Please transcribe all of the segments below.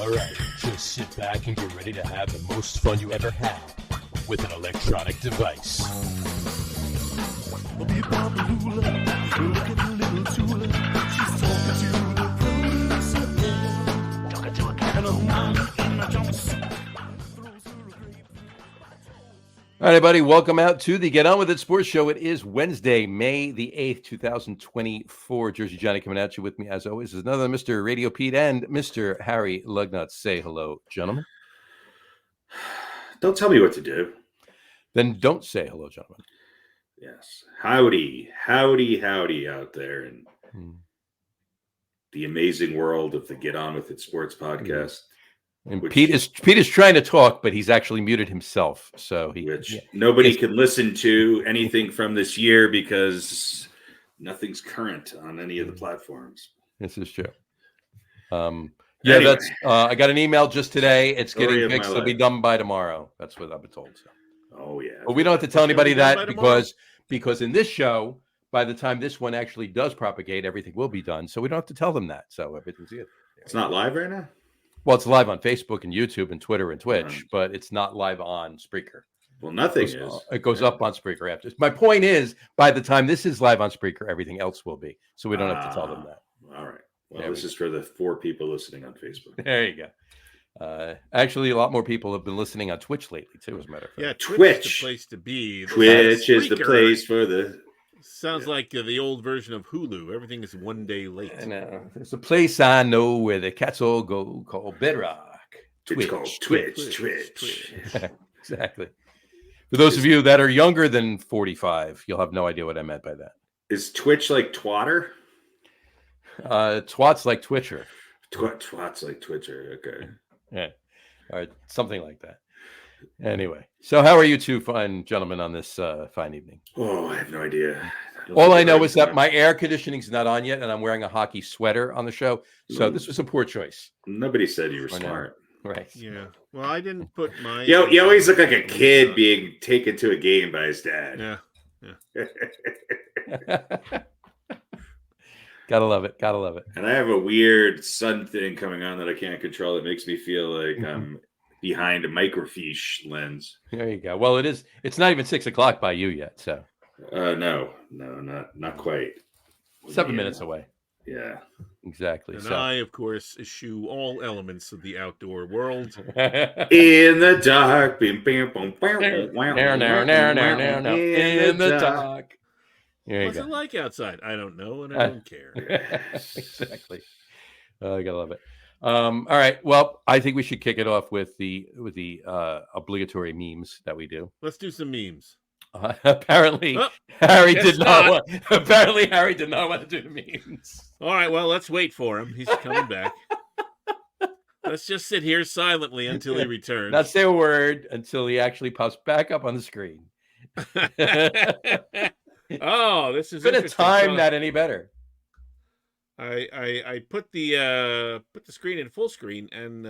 All right, just sit back and get ready to have the most fun you ever had with an electronic device. All right, everybody, welcome out to the Get On With It Sports Show. It is Wednesday, May the 8th, 2024. Jersey Johnny coming at you. With me, as always, is another Mr. RadioPete and Mr. Harry Lug Nutz. Say hello, gentlemen. Don't tell me what to do. Then don't say hello, gentlemen. Yes. Howdy out there in the amazing world of the Get On With It Sports podcast. And Pete is trying to talk, but he's actually muted himself. So nobody can listen to anything from this year because nothing's current on any of the platforms. This is true. Anyway. That's. I got an email just today. It's getting fixed. It'll be done by tomorrow. That's what I've been told. So. Oh yeah. But we don't have to tell anybody that because in this show, by the time this one actually does propagate, everything will be done. So we don't have to tell them that. So everything's good. It's not live right now? Well, it's live on Facebook and YouTube and Twitter and Twitch, but it's not live on Spreaker. Well, nothing is. It goes up on Spreaker after. My point is, by the time this is live on Spreaker, everything else will be. So we don't have to tell them that. All right. Well, this is for the 4 people listening on Facebook. There you go. Actually, a lot more people have been listening on Twitch lately, too, as a matter of fact. Yeah, Twitch is the place to be. Twitch is the place for the... Sounds like the old version of Hulu. Everything is one day late. I know. There's a place I know where the cats all go called Bedrock. It's called Twitch. Exactly. For those of you that are younger than 45, you'll have no idea what I meant by that. Is Twitch like Twatter? Twats like Twitcher. Twats like Twitcher. Okay. Yeah. All right. Something like that. Anyway, so how are you two fine gentlemen on this fine evening? Oh, I have no idea. All I know is that my air conditioning's not on yet, and I'm wearing a hockey sweater on the show. So this was a poor choice. Nobody said you were smart. Right. Yeah. Well, I didn't put my... You always look like a kid being taken to a game by his dad. Yeah. Gotta love it. And I have a weird sun thing coming on that I can't control. That makes me feel like I'm behind a microfiche lens. There you go. Well, it's not even 6:00 by you yet, so no, not quite. 7 minutes away. Yeah, exactly. And I, of course, eschew all elements of the outdoor world. In the dark, in the dark. What's it like outside? I don't know, and I don't care. Exactly. I gotta love it. All right. Well, I think we should kick it off with the obligatory memes that we do. Let's do some memes. Apparently, Harry did not want to do the memes. All right. Well, let's wait for him. He's coming back. Let's just sit here silently until he returns. Not say a word until he actually pops back up on the screen. Oh, this is couldn't time that any better. I put the screen in full screen, and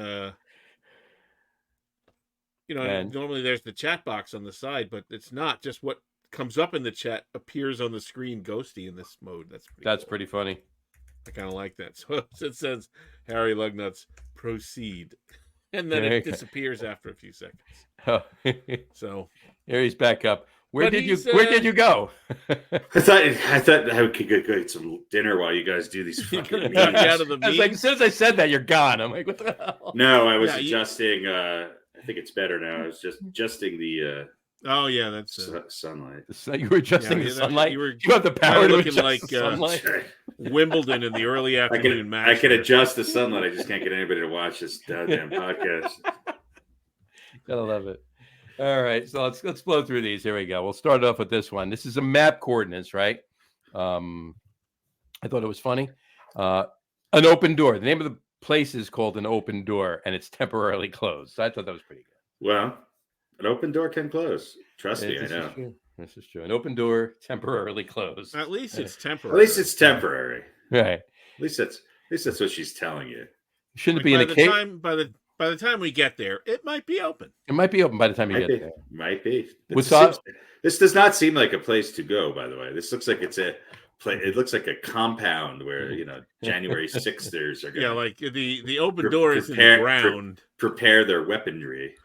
normally there's the chat box on the side, but it's not. Just what comes up in the chat appears on the screen ghosty in this mode. That's pretty funny. I kind of like that. So it says Harry Lug Nutz, proceed, and then it disappears after a few seconds. Oh. So here he's back up. Where did you go? I thought I could go get some dinner while you guys do these fucking memes. Out of the I was like, as soon as I said that, you're gone. I'm like, what the hell? No, I was adjusting. I think it's better now. I was just adjusting the. Oh yeah, that's sunlight. You were adjusting the sunlight. You have the power to adjust like the sunlight. Wimbledon in the early afternoon match. I can adjust the sunlight. I just can't get anybody to watch this goddamn podcast. Gotta love it. All right, so let's blow through these. Here we go. We'll start off with this one. This is a map coordinates, right? I thought it was funny. An open door. The name of the place is called an open door, and it's temporarily closed. So I thought that was pretty good. Well, an open door can close. Trust me, I know. This is true. An open door temporarily closed. At least it's temporary. At least it's temporary. Right. At least that's what she's telling you. Shouldn't be in a case. By the time we get there, it might be open. It might be open by the time you get there. Might be. This does not seem like a place to go, by the way. This looks like it's a It looks like a compound where January 6thers are going. Like the open door is in the ground. Prepare their weaponry.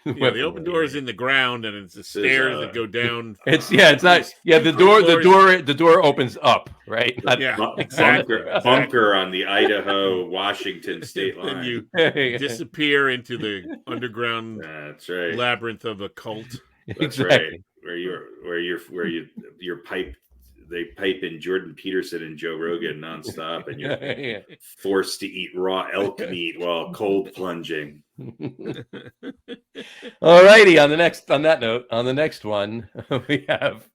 Yeah, the open door is in the ground, and it's the stairs that go down. It's not. Yeah, the door opens up, right? Exactly. Bunker on the Idaho-Washington state line. And you disappear into the underground labyrinth of a cult. That's right. Where your pipe. They pipe in Jordan Peterson and Joe Rogan nonstop, and you're forced to eat raw elk meat while cold plunging. All righty. On that note, on the next one, we have.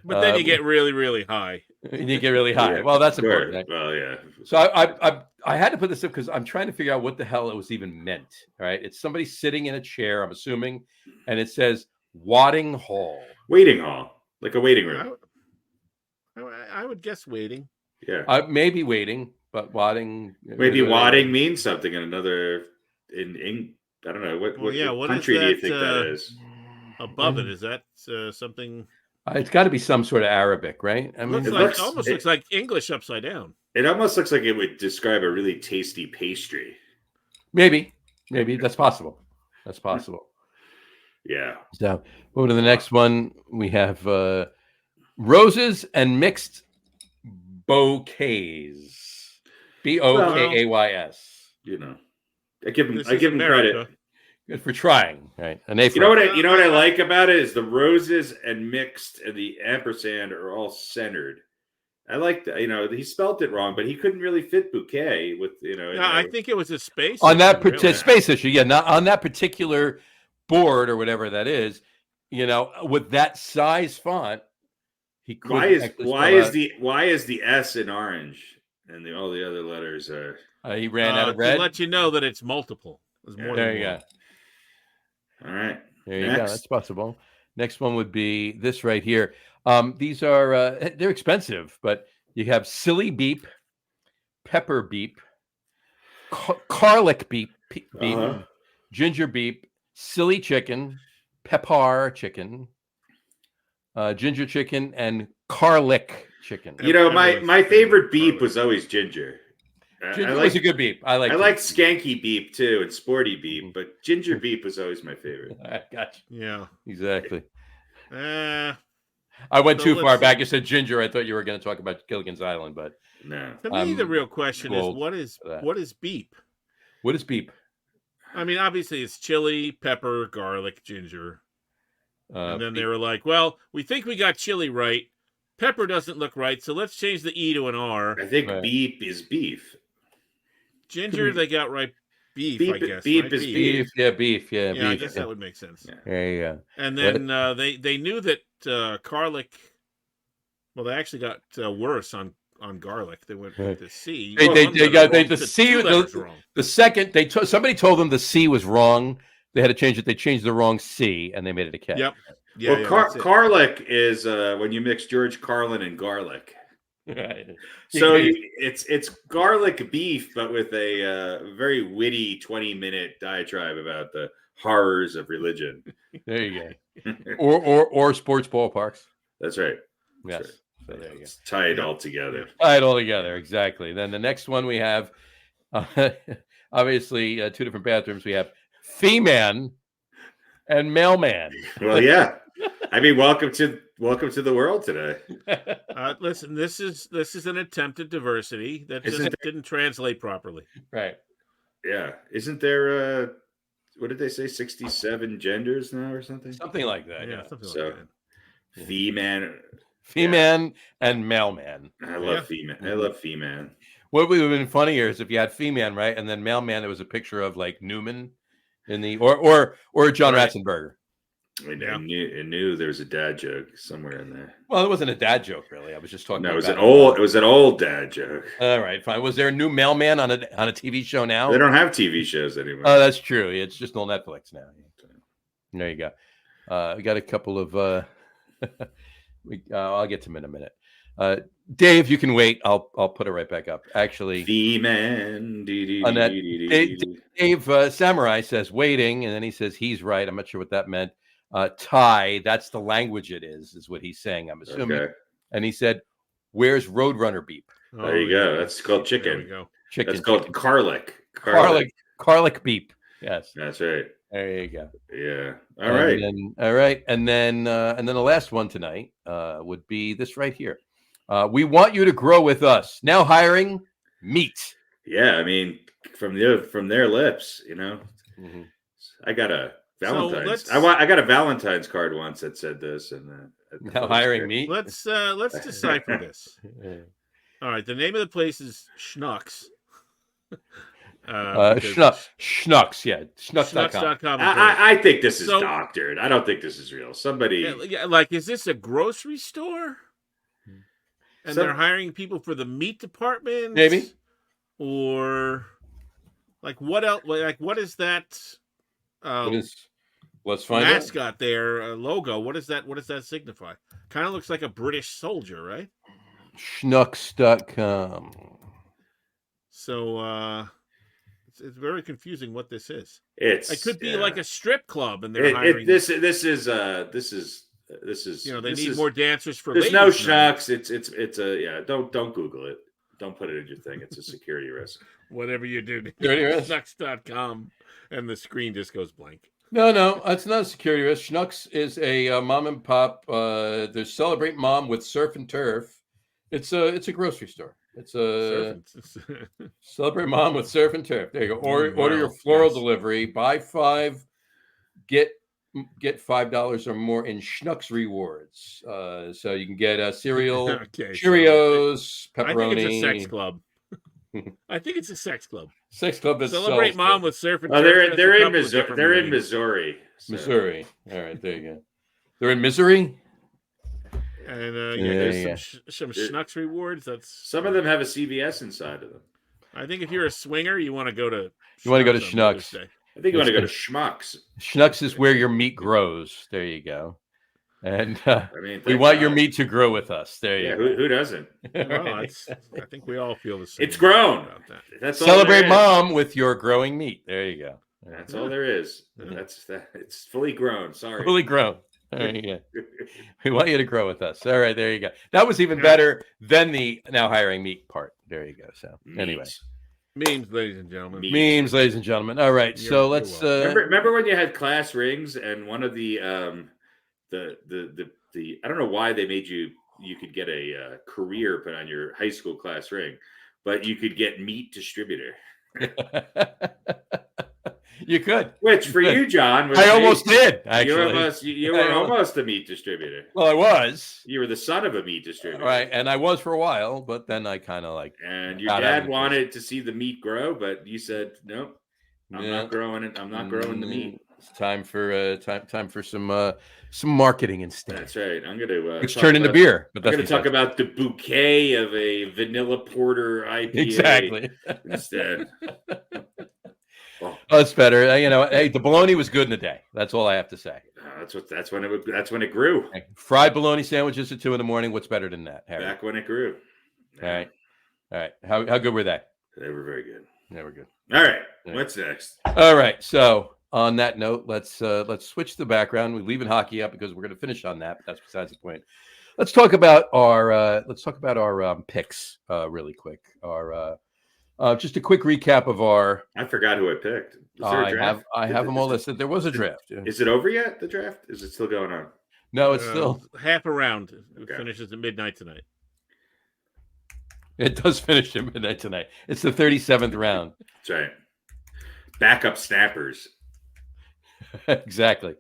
But then you get really, really high. You get really high. Well, that's important. Right? Well, yeah. So I had to put this up because I'm trying to figure out what the hell it was even meant. Right? It's somebody sitting in a chair, I'm assuming, and it says Wadding Hall. Waiting hall, like a waiting room. I would guess waiting. Yeah. Maybe waiting, but wadding. Maybe wadding means something in another. In I don't know what country do you think that is? Above it, is that something? It's got to be some sort of Arabic, right? I mean, it almost looks like English upside down. It almost looks like it would describe a really tasty pastry. Maybe that's possible. That's possible. Yeah. So, go to the next one. We have. Roses and mixed bouquets. Bokays. I give him credit. Good for trying, right? You know what I like about it is the roses and mixed and the ampersand are all centered. I like that. He spelt it wrong, but he couldn't really fit bouquet with I think it was a space on that space issue. Yeah, not on that particular board or whatever that is. With that size font. Why is the S in orange and all the other letters are? He ran out of red. To let you know that it's multiple. There you go. All right. There you go. That's possible. Next one would be this right here. These are they're expensive, but you have silly beep, pepper beep, garlic beep, ginger beep, silly chicken, pepper chicken. Ginger chicken and garlic chicken. My favorite beep was always ginger. Ginger was a good beep. I like skanky beep too and sporty beep, but ginger beep was always my favorite. I got you. Yeah, exactly. I went too far back. You said ginger. I thought you were going to talk about Gilligan's Island, but no. To me, the real question is what is beep? What is beep? I mean, obviously it's chili, pepper, garlic, ginger. And then they were like, well, we think we got chili right. Pepper doesn't look right, so let's change the E to an R. I think beep is beef. Ginger, they got right. Beef, I guess. Beef is beef. Yeah, beef. Yeah, beef. I guess that would make sense. Yeah. There you go. And then they knew that garlic, well, they actually got worse on garlic. They went with the C. The C. The second somebody told them the C was wrong. They had to change it. They changed the wrong C, and they made it a K. Yep. Yeah, garlic is when you mix George Carlin and garlic. Right. So it's garlic beef, but with a very witty 20-minute diatribe about the horrors of religion. There you go. or sports ballparks. That's right. Yes. That's right. So there you go. Tie it all together. Tie it all together. Exactly. Then the next one we have, obviously, two different bathrooms. We have Fee-Man and Mailman. Well, yeah. I mean, welcome to the world today. Listen, this is an attempt at diversity that didn't translate properly. Right. Yeah. Isn't there what did they say? 67 genders now or something? Something like that. Yeah. Something like that. Fee-Man and Mailman. I love Fee-Man. I love Fee-Man. What would have been funnier is if you had Fee-Man, right, and then Mailman, there was a picture of like Newman in the or John Ratzenberger. I knew there was a dad joke somewhere in there. Well, it wasn't a dad joke, really. I was just talking. No, it was an old dad joke. All right, fine. Was there a new Mailman on a TV show now? They don't have TV shows anymore. Oh, that's true. It's just on Netflix now. There you go. We got a couple of. I'll get to them in a minute. Dave, you can wait. I'll put it right back up. Actually, Fee-Man. Dave Samurai says waiting, and then he says he's right. I'm not sure what that meant. Thai, that's the language it is what he's saying, I'm assuming. Okay. And he said Where's Roadrunner Beep? There you go. That's called chicken. There we go. Chicken. That's called garlic. Garlic Beep. Yes. That's right. There you go. Yeah. All right. And then the last one tonight would be this right here. We want you to grow with us. Now hiring meat. Yeah, I mean, from their lips, Mm-hmm. I got a Valentine's. I got a Valentine's card once that said this, and now hiring meat. Let's decipher this. All right, the name of the place is Schnucks. Schnucks, yeah. Schnucks.com. I think this is doctored. I don't think this is real. Somebody like, is this a grocery store? And they're hiring people for the meat department? Maybe. Or like what else? Like what is that? Let's find mascot there, logo. What is that? What does that signify? Kind of looks like a British soldier, right? Schnucks.com. So it's very confusing what this is. It could be like a strip club, and they're hiring. This is. They need more dancers for. There's no Schnucks. It's a Don't Google it. Don't put it in your thing. It's a security risk. Whatever you do, Schnucks.com, and the screen just goes blank. No, it's not a security risk. Schnucks is a mom and pop. There's Celebrate Mom with Surf and Turf. It's a grocery store. It's a Celebrate Mom with Surf and Turf. There you go. Order your floral delivery. Buy 5, get $5 or more in Schnucks rewards. So you can get cereal, Cheerios, pepperoni. I think it's a sex club. I think it's a sex club. Sex club that Celebrate Mom with Surf and Turf. They're in Missouri. They're in Missouri. So. Missouri. All right, there you go. They're in Missouri. And there's some Schnucks rewards. Some of them have a CVS inside of them. I think if you're a swinger, you want to go to. Schnucks. I think you want to go to Schmucks. Schnucks is where your meat grows. There you go. And we want your meat to grow with us. There you go. Who doesn't? Well, I think we all feel the same. It's grown. About that. That's Celebrate Mom with your growing meat. There you go. That's all there is. It's fully grown. Sorry. Fully grown. There you go. We want you to grow with us. All right, there you go. That was even better than the now hiring meat part. There you go. So anyway. Memes, ladies and gentlemen. Memes, ladies and gentlemen. All right, so let's remember when you had class rings and one of the I don't know why they made you could get a career put on your high school class ring, but you could get meat distributor. You could. Which for you, John, I almost did. Actually, you were almost a meat distributor. Well, I was. You were the son of a meat distributor, right? And I was for a while, but then I kind of like. And your dad wanted to see the meat grow, but you said, "Nope, I'm not growing it. I'm not growing the meat." It's time for some marketing instead. That's right. I'm going to which turn into beer. But I'm going to talk about the bouquet of a vanilla porter IPA. Exactly. Instead. Oh, it's better. Hey, the bologna was good in the day. That's all I have to say. That's when it grew. Fried bologna sandwiches at 2 a.m. What's better than that, Harry? Back when it grew. Yeah. All right. How good were they? They were very good. They were good. All right. What's next? All right. So on that note, let's switch the background. We're leaving hockey up because we're going to finish on that. But that's besides the point. Let's talk about our picks really quick. Just a quick recap of our. I forgot who I picked. Was there a draft? I have them all listed. There was a draft. Is it over yet? The draft? Is it still going on? No, it's still half a round. It finishes at midnight tonight. It does finish at midnight tonight. It's the 37th round. That's right. Backup snappers. Exactly.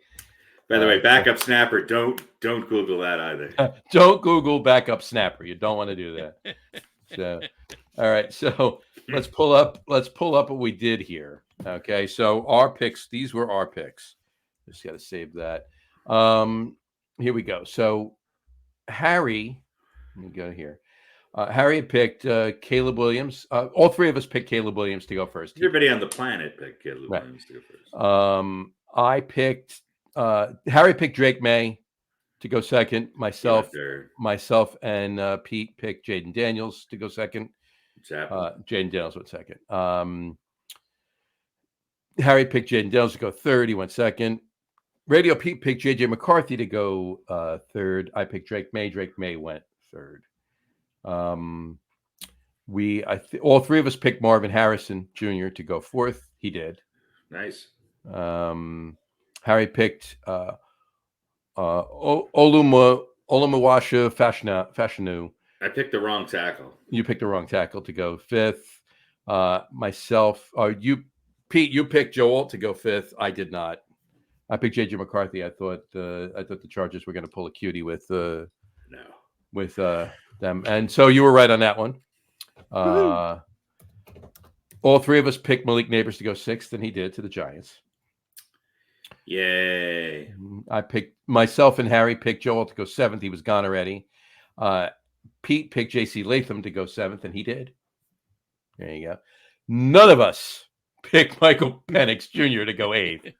By the way, backup snapper. Don't Google that either. Don't Google backup snapper. You don't want to do that. So, all right. So let's pull up what we did here. Okay. So our picks. These were our picks. Just got to save that. Here we go. So Harry, let me go here. Harry had picked Caleb Williams. All three of us picked Caleb Williams to go first. Everybody on the planet picked Caleb Williams to go first. Harry picked Drake May to go second. Myself and Pete picked Jaden Daniels to go second. Jaden Daniels went second. Harry picked Jaden Daniels to go third. He went second. RadioPete picked JJ McCarthy to go third. I picked Drake May. Drake May went third. All three of us picked Marvin Harrison Jr. to go fourth. He did. Nice. Harry picked Oluwasha Fashanu. I picked the wrong tackle. You picked the wrong tackle to go fifth. Pete, you picked Joel to go fifth. I did not. I picked JJ McCarthy. I thought the Chargers were going to pull a cutie with them, and so you were right on that one. All three of us picked Malik Neighbors to go sixth, and he did, to the Giants. Yay! I picked myself and Harry picked Joel to go seventh. He was gone already. Pete picked J.C. Latham to go seventh, and he did. There you go. None of us picked Michael Penix Jr. to go eighth.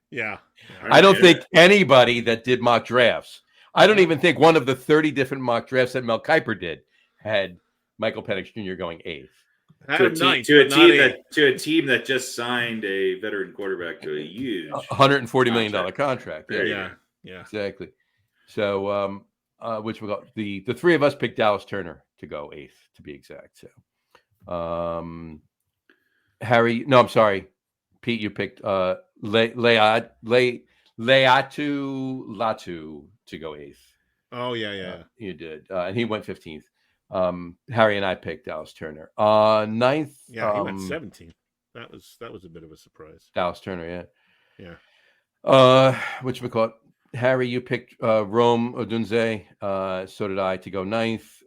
Yeah. I don't think anybody that did mock drafts, I don't even think one of the 30 different mock drafts that Mel Kiper did had Michael Penix Jr. going eighth. To a team that just signed a veteran quarterback to a huge $140 million contract. Yeah. Exactly. So, which we got the three of us picked Dallas Turner to go eighth, to be exact. So, Pete, you picked Leatu Latu to go eighth. Oh yeah. You did, and he went 15th. Harry and I picked Dallas Turner. Ninth. Yeah, he went 17th. That was a bit of a surprise. Dallas Turner, yeah. Whatchamacallit? Harry, you picked Rome Odunze. So did I, to go ninth.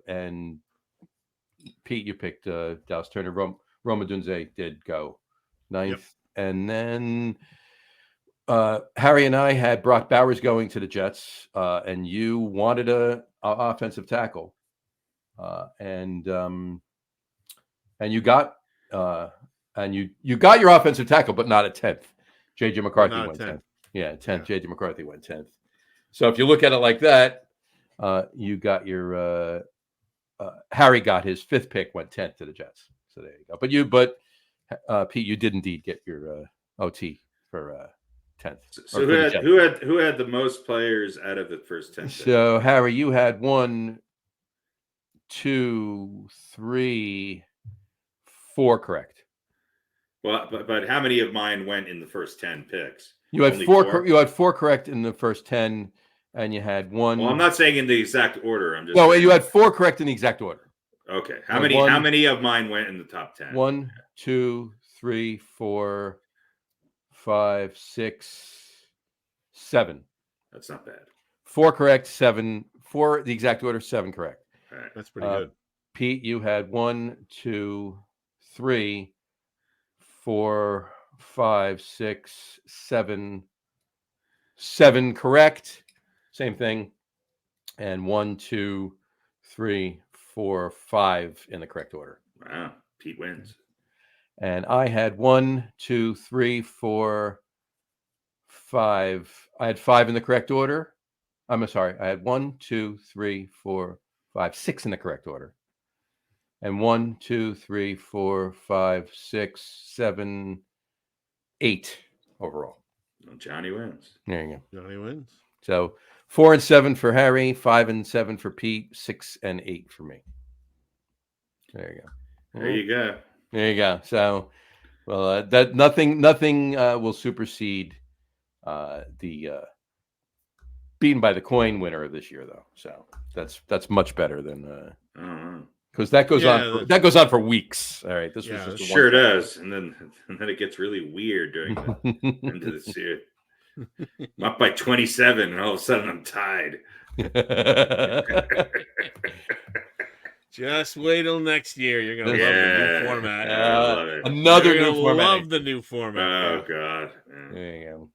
And Pete, you picked Dallas Turner. Rome Odunze did go ninth. Yep. And then Harry and I had Brock Bowers going to the Jets, and you wanted a offensive tackle. And you got your offensive tackle, but not at 10th. JJ McCarthy went 10th. Yeah, 10th. JJ McCarthy went 10th. So if you look at it like that, you got your Harry got his 5th pick, went 10th to the Jets. So there you go. But Pete, you did indeed get your OT for 10th. So who had the most players out of the first 10? So Harry, you had 1, 2, 3, 4 correct. Well, but how many of mine went in the first 10 picks? You had four. You had 4 correct in the first 10, and you had 1. Well, I'm not saying in the exact order. I'm just. Well, you had 4 correct in the exact order. Okay. How many of mine went in the top 10? 1, 2, 3, 4, 5, 6, 7. That's not bad. 4 correct, 7. 4 the exact order, 7 correct. All right. That's pretty good. Pete, you had 1, 2, 3, 4, 5, 6, 7. 7 correct. Same thing. And 1, 2, 3, 4, 5 in the correct order. Wow. Pete wins. And I had 1, 2, 3, 4, 5. I had 5 in the correct order. I'm sorry. I had 1, 2, 3, 4, 5, 6 in the correct order. And 1, 2, 3, 4, 5, 6, 7, 8 overall. Well, Johnny wins. There you go. Johnny wins. So 4 and 7 for Harry, 5 and 7 for Pete, 6 and 8 for me. There you go. There you go. There you go. So, well, that nothing will supersede the beaten by the coin winner of this year, though. So that's much better than because that goes on for weeks. All right, this was just sure does, and then it gets really weird during the end of the year. I'm up by 27, and all of a sudden I'm tied. Just wait till next year. You're gonna love the new format. Love it. Another new format. Love the new format. Oh God. There you go.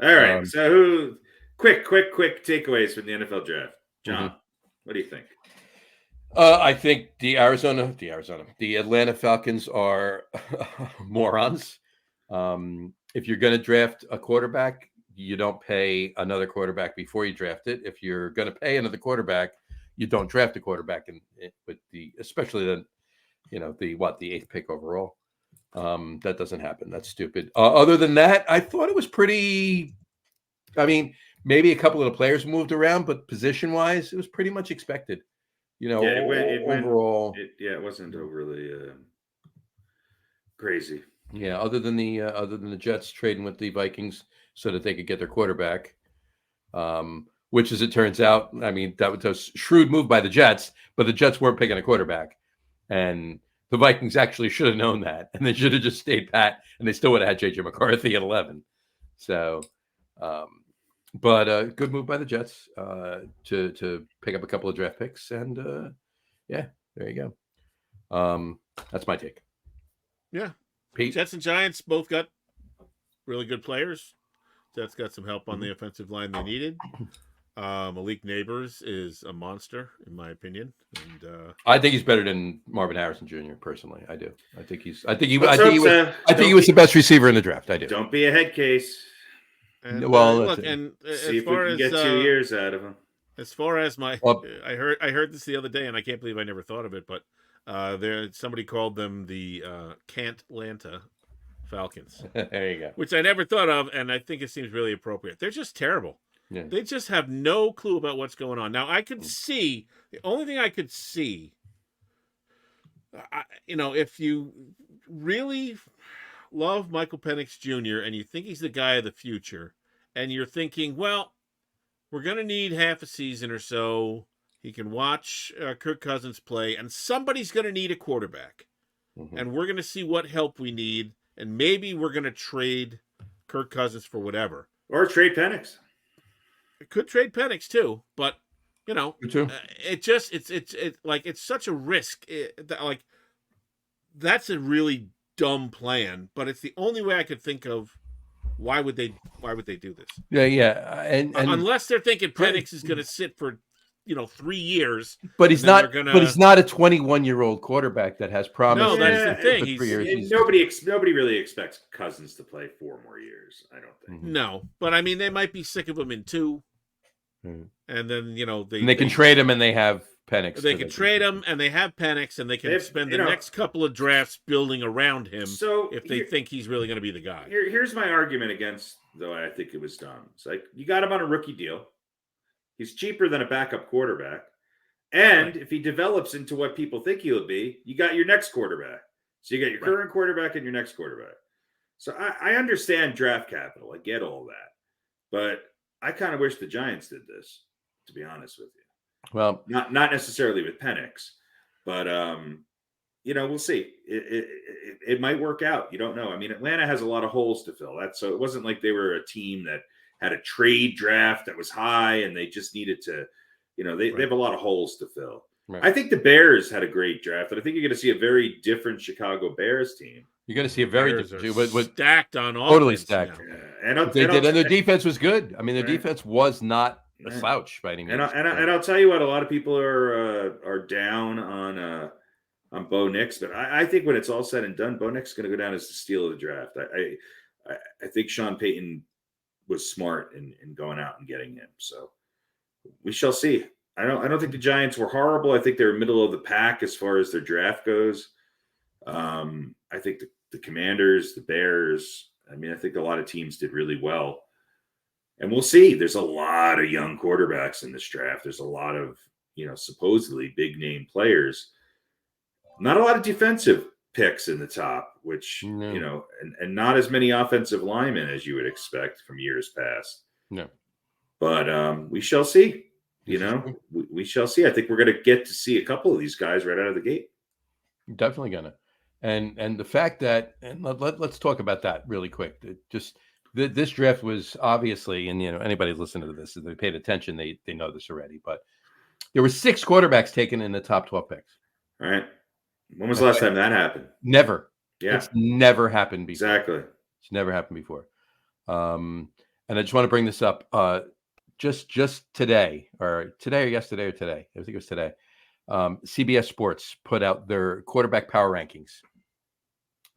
All right. So who? Quick takeaways from the NFL draft. John, what do you think? I think the Atlanta Falcons are morons. If you're going to draft a quarterback, you don't pay another quarterback before you draft it. If you're going to pay another quarterback, you don't draft a quarterback, especially the 8th pick overall. That doesn't happen. That's stupid. Other than that, I thought it was pretty. I mean, maybe a couple of the players moved around, but position-wise, it was pretty much expected. overall. It wasn't overly crazy. Yeah, other than the Jets trading with the Vikings so that they could get their quarterback, which, as it turns out, I mean, that was a shrewd move by the Jets, but the Jets weren't picking a quarterback, and the Vikings actually should have known that, and they should have just stayed pat, and they still would have had JJ McCarthy at 11. So, but good move by the Jets to pick up a couple of draft picks, and yeah, there you go. That's my take. Yeah. Pete? Jets and Giants both got really good players. Jets got some help on the offensive line they needed. Malik Neighbors is a monster, in my opinion. And I think he's better than Marvin Harrison Jr. Personally, I do. I think he was the best receiver in the draft. I do. Don't be a head case. And, look, and see if we can get 2 years out of him. As far as I heard this the other day, and I can't believe I never thought of it, but somebody called them the Can't-Lanta Falcons. There you go. Which I never thought of, and I think it seems really appropriate. They're just terrible. Yeah. They just have no clue about what's going on. Now, I could see, the only thing I could see, if you really love Michael Penix Jr. and you think he's the guy of the future, and you're thinking, well, we're going to need half a season or so. He can watch Kirk Cousins play, and somebody's going to need a quarterback. Mm-hmm. And we're going to see what help we need, and maybe we're going to trade Kirk Cousins for whatever. Or trade Penix. It could trade Penix too, but it's such a risk. That's a really dumb plan, but it's the only way I could think of. Why would they do this? Yeah, and unless they're thinking Penix is going to sit for 3 years, but he's not. But he's not a 21-year-old quarterback that has promise. No, that's the thing. 3 years. Nobody really expects Cousins to play 4 more years. I don't think. No, but I mean, they might be sick of him in 2. And then they can trade him, and they have Penix. They can trade him, and they have Penix, and they can spend the next couple of drafts building around him. So if they think he's really going to be the guy. Here's my argument against, though I think it was done. It's like you got him on a rookie deal. He's cheaper than a backup quarterback, and if he develops into what people think he'll be, you got your next quarterback. So you got your current quarterback and your next quarterback. So I understand draft capital. I get all that, but I kind of wish the Giants did this, to be honest with you. Well, not necessarily with Penix, but we'll see. It might work out. You don't know. I mean, Atlanta has a lot of holes to fill. So it wasn't like they were a team that had a trade draft that was high and they just needed to, they have a lot of holes to fill. Right. I think the Bears had a great draft, and I think you're going to see a very different Chicago Bears team. You're going to see a very different, stacked on all, totally stacked. Yeah. And their defense was good. I mean, their defense was not a slouch by any means. And I'll tell you what, a lot of people are down on Bo Nix, but I think when it's all said and done, Bo Nix is going to go down as the steal of the draft. I think Sean Payton was smart in going out and getting him. So we shall see. I don't think the Giants were horrible. I think they were middle of the pack as far as their draft goes. I think the Commanders, the Bears, I think a lot of teams did really well. And we'll see. There's a lot of young quarterbacks in this draft. There's a lot of, supposedly big name players. Not a lot of defensive picks in the top, which, and not as many offensive linemen as you would expect from years past. No. But we shall see. We shall see. I think we're going to get to see a couple of these guys right out of the gate. Definitely going to. And the fact that, and let's talk about that really quick. This draft was obviously, and anybody listening to this, if they paid attention, they know this already. But there were 6 quarterbacks taken in the top 12 picks. All right. When was the last time that happened? Never. Yeah. It's never happened before. Exactly. It's never happened before. And I just want to bring this up. Just today or yesterday or today. I think it was today. CBS Sports put out their quarterback power rankings.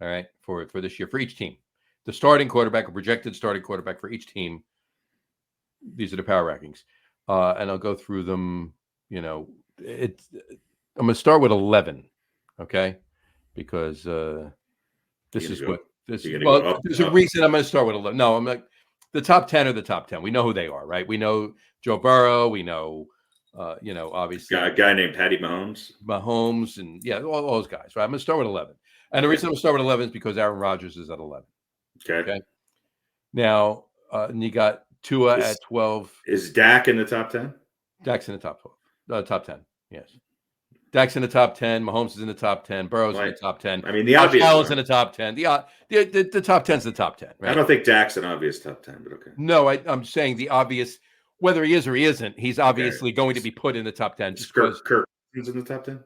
All right, for this year for each team, the starting quarterback, or projected starting quarterback for each team. These are the power rankings, and I'll go through them. I'm going to start with 11, okay? Because there's a reason I'm going to start with 11. No, I'm like the top 10 are the top 10. We know who they are, right? We know Joe Burrow. We know Obviously a guy named Patty Mahomes, and all those guys. Right. I'm going to start with 11, and the reason I'm going to start with 11 is because Aaron Rodgers is at 11. Okay. Now, and you got Tua at 12. Is Dak in the top 10? Dak's in the top 12. Top 10. Yes. Dak's in the top 10. Mahomes is in the top 10. Burrow's in the top 10. I mean, the obvious Allen's in the top 10. The top 10's the top 10. Right? I don't think Dak's an obvious top 10, but okay. No, I'm saying the obvious, whether he is or he isn't, he's obviously going to be put in the top 10. Kirk Cousins in the top 10?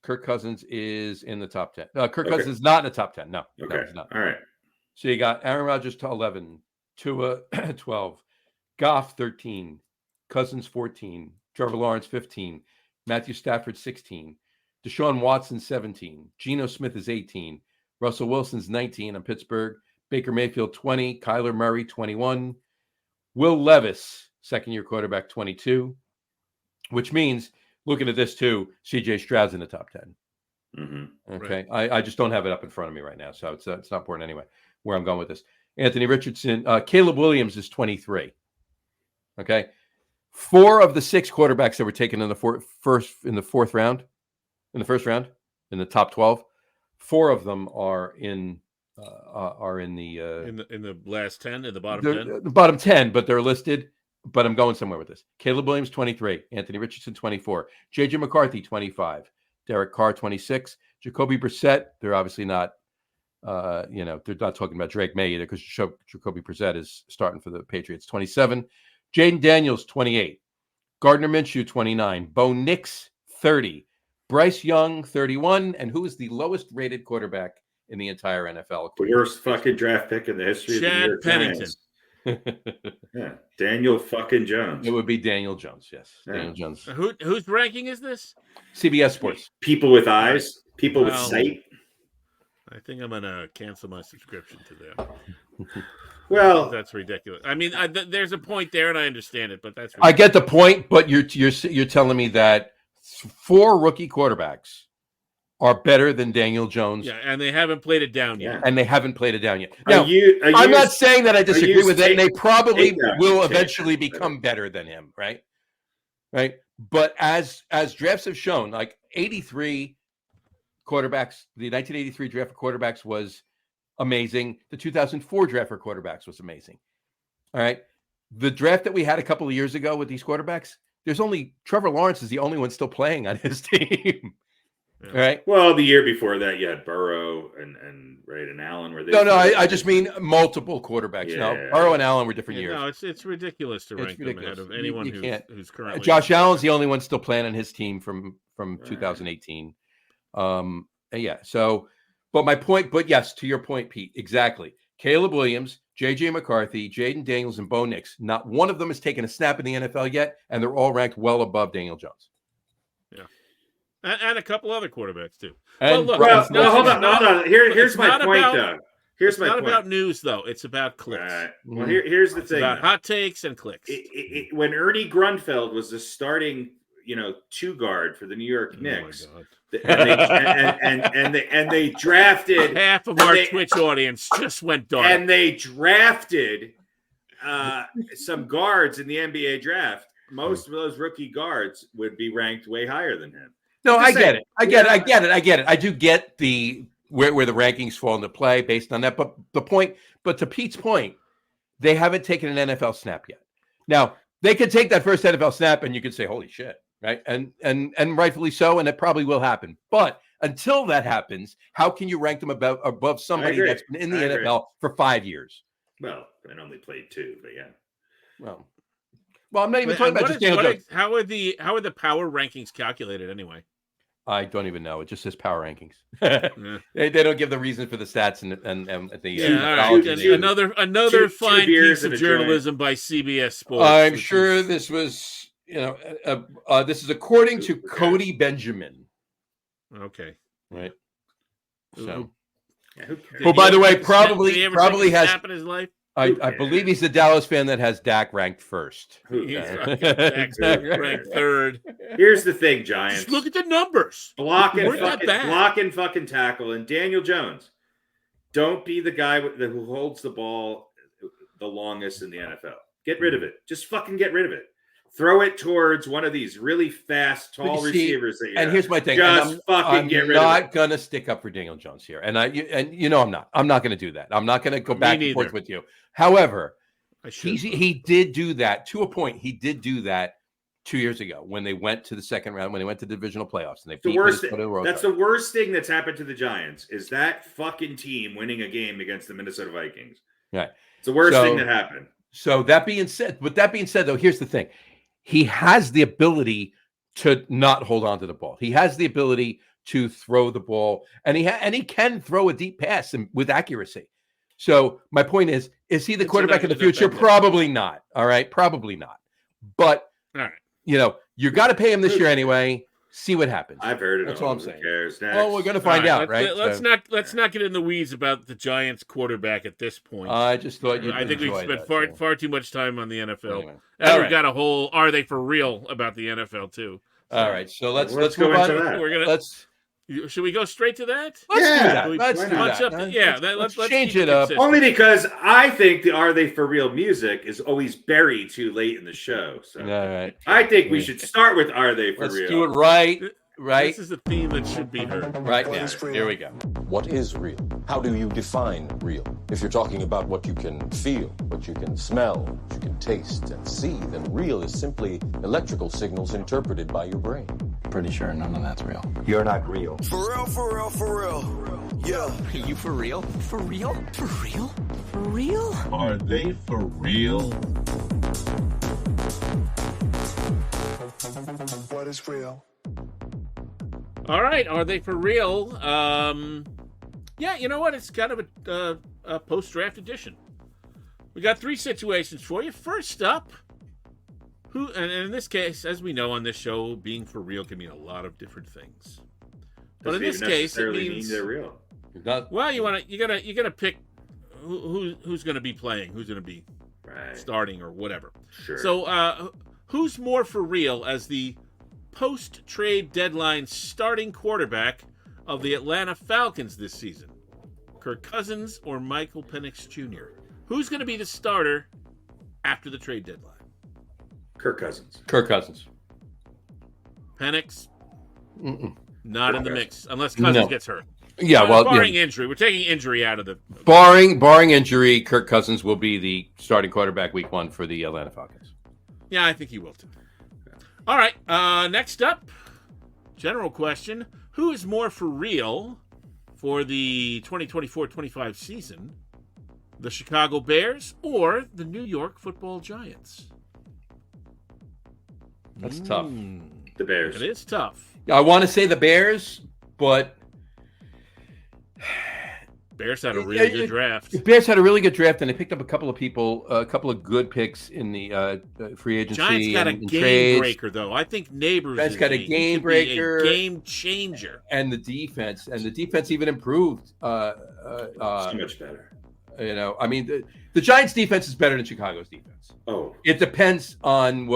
Kirk Cousins is in the top 10. Kirk Cousins is not in the top 10. No. Okay. No, he's not. All right. So you got Aaron Rodgers to 11, Tua 12, Goff 13, Cousins 14, Trevor Lawrence 15, Matthew Stafford 16, Deshaun Watson 17, Geno Smith is 18, Russell Wilson's 19 on Pittsburgh, Baker Mayfield 20, Kyler Murray 21, Will Levis, second-year quarterback 22, which means, looking at this too, C.J. Stroud's in the top 10. Mm-hmm. Okay, right. I just don't have it up in front of me right now, so it's not important anyway. Where I'm going with this, Anthony Richardson, Caleb Williams is 23. Okay, 4 of the 6 quarterbacks that were taken in the first round, in the top 12, 4 of them are in the last 10, in the bottom 10, the bottom 10, but they're listed. But I'm going somewhere with this. Caleb Williams 23, Anthony Richardson 24, J.J. McCarthy 25, Derek Carr 26, Jacoby Brissett. They're obviously not. They're not talking about Drake May either because Jacoby Brissett is starting for the Patriots. 27, Jaden Daniels 28, Gardner Minshew 29, Bo Nix 30, Bryce Young 31, and who is the lowest rated quarterback in the entire NFL? Worst fucking draft pick in the history of the New York Pennington. Yeah, Daniel fucking Jones. It would be Daniel Jones. Yes, yeah. Daniel Jones. Whose ranking is this? CBS Sports. People with eyes, people with sight. I think I'm gonna cancel my subscription to them. Well, that's ridiculous. I mean, there's a point there, and I understand it, but that's ridiculous. I get the point, but you're telling me that 4 rookie quarterbacks are better than Daniel Jones. Yeah, and they haven't played it down yet. And they haven't played it down yet. Now, I'm not saying that I disagree with it, and they probably will eventually become better than him, right? Right. But as drafts have shown, like 83 quarterbacks, the 1983 draft for quarterbacks was amazing. The 2004 draft for quarterbacks was amazing. All right. The draft that we had a couple of years ago with these quarterbacks, there's only Trevor Lawrence is the only one still playing on his team. Yeah. Right. Well, the year before that, you had Burrow and Allen. Were they? No. I just mean multiple quarterbacks. Yeah. No, Burrow and Allen were different years. No, it's ridiculous to rank them ahead of anyone who's currently. Josh Allen's the only one still playing on his team from 2018. Yeah. So, but my point. But yes, to your point, Pete. Exactly. Caleb Williams, J.J. McCarthy, Jaden Daniels, and Bo Nix. Not one of them has taken a snap in the NFL yet, and they're all ranked well above Daniel Jones. Yeah. And a couple other quarterbacks too. And hold on. Here's my point, though. It's not about news, though. It's about clicks. Well, here's the thing. About hot takes and clicks. When Ernie Grunfeld was the starting, 2 guard for the New York Knicks, and they drafted half of our Twitch audience just went dark, and they drafted some guards in the NBA draft. Most of those rookie guards would be ranked way higher than him. No, I get it. I get it. I do get the where the rankings fall into play based on that. But to Pete's point, they haven't taken an NFL snap yet. Now, they could take that first NFL snap and you could say, holy shit, right? And rightfully so, and it probably will happen. But until that happens, how can you rank them above somebody that's been in the NFL for 5 years? Well, I only played 2, but yeah. Well, I'm not even talking about just Daniel Jones. How are the power rankings calculated anyway? I don't even know. It just says power rankings. They don't give the reason for the stats and the another fine piece of journalism by CBS Sports. I'm sure this was this is according to Cody Benjamin. Okay, right. So, well, by the way, probably has happened in his life. I believe he's a Dallas fan that has Dak ranked first. Dak's ranked third. Here's the thing, Giants. Just look at the numbers. Block and fucking tackle. And Daniel Jones, don't be the guy who holds the ball the longest in the NFL. Get rid of it. Just fucking get rid of it. throw it towards one of these really fast, tall receivers. And here's my thing. Just fucking get rid of it. I'm not going to stick up for Daniel Jones here. And I'm not. I'm not going to do that. I'm not going to go back and forth with you. However, he did do that to a point. He did do that 2 years ago when they went to the second round, when they went to the divisional playoffs. And they beat That's the worst thing that's happened to the Giants is that fucking team winning a game against the Minnesota Vikings. Right. It's the worst thing that happened. So that being said, though, here's the thing. He has the ability to not hold on to the ball. He has the ability to throw the ball, and he can throw a deep pass with accuracy. So my point is he the quarterback of the future? Probably not. All right, probably not. But all right, you got to pay him this year anyway. See what happens. I've heard it. That's all I'm saying. Cares? Well, we're going to find out, right? Let's not get in the weeds about the Giants quarterback at this point. I just thought I think we've spent far too much time on the NFL. Anyway. And we've got a whole "Are they for real?" about the NFL too. So, all right, so let's go move into on. that. Should we go straight to that? Let's do that. Let's change it up. Only because I think the "Are They for Real" music is always buried too late in the show. So all right. I think we should start with "Are They for Real." Let's do it right. This is the theme that should be heard. Right now. Here we go. What is real? How do you define real? If you're talking about what you can feel, what you can smell, what you can taste and see, then real is simply electrical signals interpreted by your brain. Pretty sure none of that's real. You're not real. For real, for real, for real. Yeah. Are you for real? For real? For real? For real? Are they for real? What is real? All right, are they for real? Yeah, you know what? It's kind of a post-draft edition. We got three situations for you. First up, and in this case, as we know on this show, being for real can mean a lot of different things. But in this case, it means they're real. Well, you gotta pick who's going to be playing, who's going to be starting, or whatever. Sure. So, who's more for real as the post-trade deadline starting quarterback of the Atlanta Falcons this season? Kirk Cousins or Michael Penix Jr.? Who's going to be the starter after the trade deadline? Kirk Cousins. Penix? Not in the mix, unless Cousins gets hurt. Yeah, barring injury. We're taking injury out of the... Barring injury, Kirk Cousins will be the starting quarterback week 1 for the Atlanta Falcons. Yeah, I think he will too. All right, next up, general question. Who is more for real for the 2024-25 season? The Chicago Bears or the New York Football Giants? That's tough. The Bears. It is tough. I want to say the Bears, but... Bears had a really good draft. The Bears had a really good draft, and they picked up a couple of good picks in the free agency. Giants got a game breaker, though. I think Neighbors got a game breaker, a game changer, and the defense even improved. So much better. I mean, the Giants' defense is better than Chicago's defense. Oh, it depends on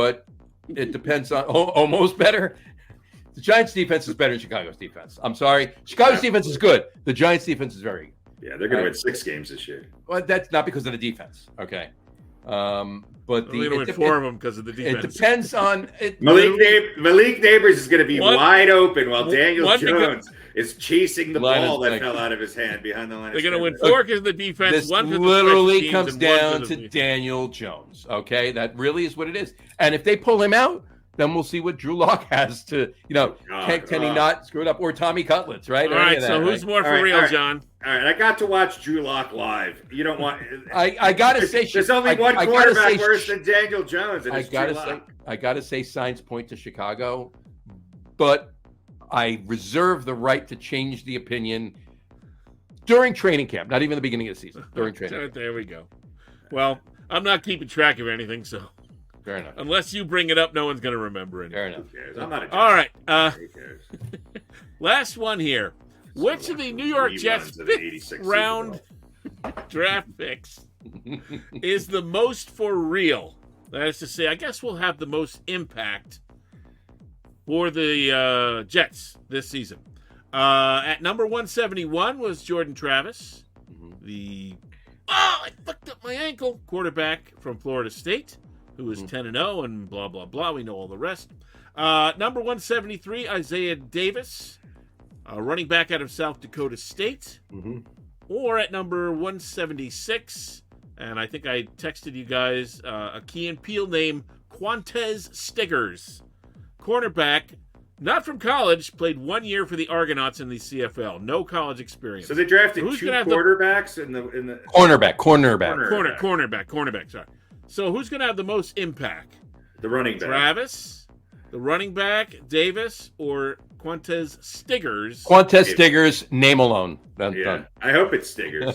almost better. The Giants' defense is better than Chicago's defense. I'm sorry, Chicago's defense is good. The Giants' defense is very good. Yeah, they're going to win 6 games this year. Well, that's not because of the defense. Okay. But we don't win 4 of them because of the defense. It depends on it. Malik Neighbors is going to be wide open while Daniel Jones is chasing the ball that fell out of his hand behind the line. They're going to win 4 because of the defense. This literally comes down to Daniel Jones. Okay, that really is what it is. And if they pull him out, then we'll see what Drew Lock has to, can he not screw it up? Or Tommy Cutlets, right? All right, so who's more for real, John? All right, I got to watch Drew Lock live. You don't want... I got to say... There's only one quarterback worse than Daniel Jones, and it's Drew Lock. I got to say signs point to Chicago, but I reserve the right to change the opinion during training camp, not even the beginning of the season, during training camp. There we go. Well, I'm not keeping track of anything, so... Fair enough. Unless you bring it up, no one's going to remember it. Fair enough. I'm not a All right. Last one here. Which of the New York Jets' 5th round draft picks is the most for real? That is to say, I guess we'll have the most impact for the Jets this season. At number 171 was Jordan Travis, I fucked up my ankle, quarterback from Florida State. who is 10-0 and blah, blah, blah. We know all the rest. Number 173, Isaiah Davis, running back out of South Dakota State. Mm-hmm. Or at number 176, and I think I texted you guys, a Key and Peele named Quantez Stiggers. Cornerback, not from college, played 1 year for the Argonauts in the CFL. No college experience. So they drafted Who's two gonna have quarterbacks in the Cornerback. Sorry. So who's going to have the most impact? The running back. Travis, the running back, Davis, or Quantez Stiggers? Quantez Stiggers, name alone. Done. I hope it's Stiggers.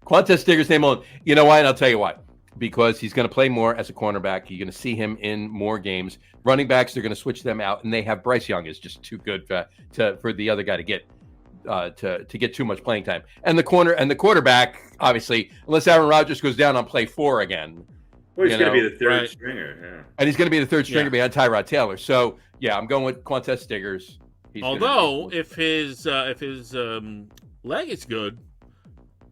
Quantez Stiggers, name alone. You know why? And I'll tell you why. Because he's going to play more as a cornerback. You're going to see him in more games. Running backs, they're going to switch them out, and they have Bryce Young is just too good for the other guy to get too much playing time. And the quarterback, obviously, unless Aaron Rodgers goes down on play 4 again. Well, he's going to be the third stringer. Yeah. And he's going to be the third stringer behind Tyrod Taylor. So, yeah, I'm going with Quantez Stiggers. Although, if his leg is good,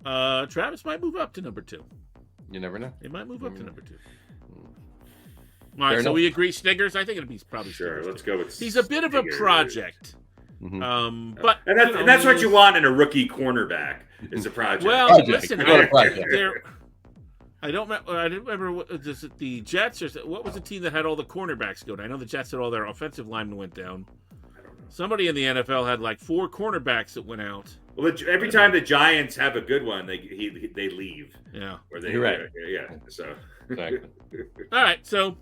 Travis might move up to number 2. You never know. He might move up to number 2. All right, so we agree Stiggers. I think it'll be probably Stiggers. Sure, let's go with He's a bit of a project. Mm-hmm. But and that's what you want in a rookie cornerback is a project. Well, listen, I don't remember what is it, the Jets or what was the team that had all the cornerbacks go down? I know the Jets had all their offensive linemen went down. Somebody in the NFL had like 4 cornerbacks that went out. Well, every time the Giants have a good one, they leave. Yeah, or they You're right. Yeah. So exactly. All right, so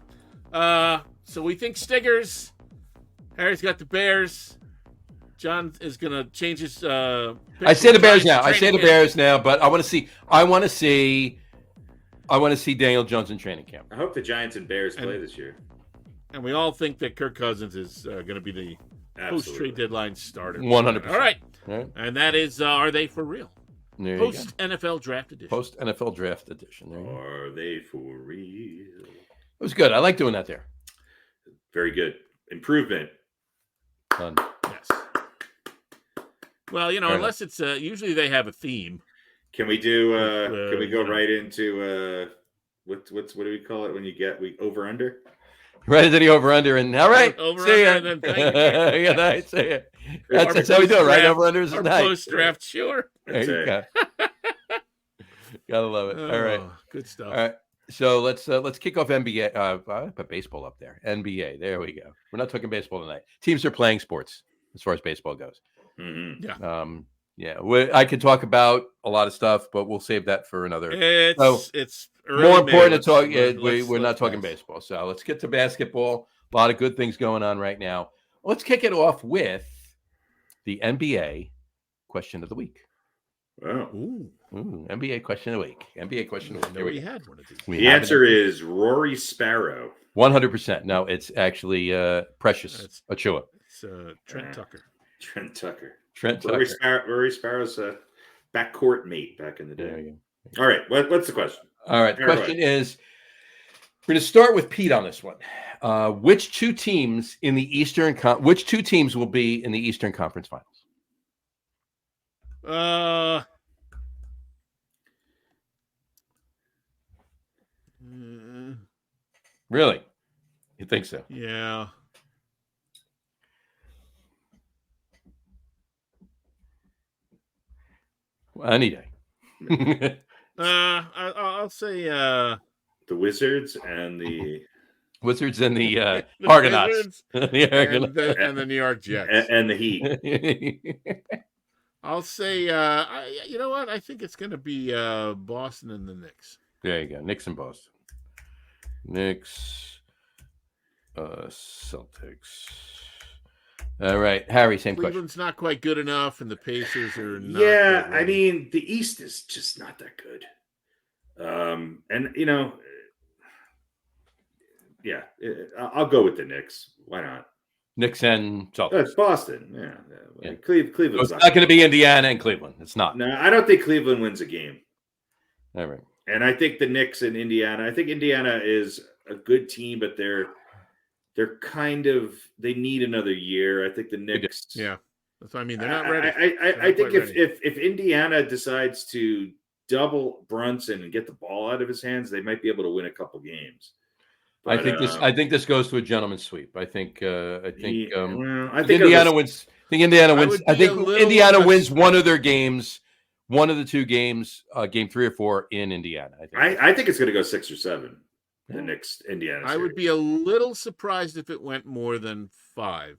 we think Stiggers. Harry's got the Bears. John is gonna change his. I say the Bears now. Bears now, but I want to see Daniel Jones in training camp. I hope the Giants and Bears play this year. And we all think that Kirk Cousins is going to be the post-trade deadline starter. 100%. All right. And that is, are they for real? Post NFL draft edition. Post NFL draft edition. Are they for real? It was good. I like doing that there. Very good. Improvement. Done. Yes. Well, unless it's usually they have a theme. Can we do? Can we go right into what do we call it when we over under? Right into the over under and all right. Over see under. Ya. And then Good night. See ya. That's how we do it, right? Over unders at night. Post draft, sure. There you go. Gotta love it. All right. Good stuff. All right. So let's kick off NBA. I put baseball up there. NBA. There we go. We're not talking baseball tonight. Teams are playing sports as far as baseball goes. Mm-hmm. Yeah. I could talk about a lot of stuff, but we'll save that for another. It's more important to talk. We're not talking baseball, so let's get to basketball. A lot of good things going on right now. Let's kick it off with the NBA question of the week. Wow. Ooh, NBA question of the week. NBA question of the week. Here we had one of these. The answer is Rory Sparrow. 100%. No, it's actually Precious Achua. It's Trent Tucker. Trent Tucker. Rory Rory Sparrow's backcourt mate back in the day. There you go. All right. What's the question? All right. The question is, we're going to start with Pete on this one. Which two teams will be in the Eastern Conference Finals? Really? You think so? Yeah. Any day. I'll say the Wizards and the the Argonauts. The Argonauts. And the New York Jets. And the Heat. I'll say, you know what? I think it's going to be Boston and the Knicks. There you go. Knicks and Boston. Knicks, Celtics. All right. Harry, same Cleveland's question. not quite good enough, and the Pacers are not. Yeah, I mean, the East is just not that good. And, I'll go with the Knicks. Why not? Knicks and Celtics. It's Boston. Yeah. Cleveland's not going to be Indiana and Cleveland. It's not. No, I don't think Cleveland wins a game. All right. And I think the Knicks and Indiana. I think Indiana is a good team, but they're kind of they need another year. I think the Knicks. Yeah, that's what I mean. They're not ready. I think if Indiana decides to double Brunson and get the ball out of his hands, they might be able to win a couple games. But, I think this goes to a gentleman's sweep. I think Indiana wins. I think Indiana wins. I think Indiana wins one of their games, one of the two games, game 3 or 4 in Indiana. I think it's going to go 6 or 7. The next Indiana series. I would be a little surprised if it went more than 5.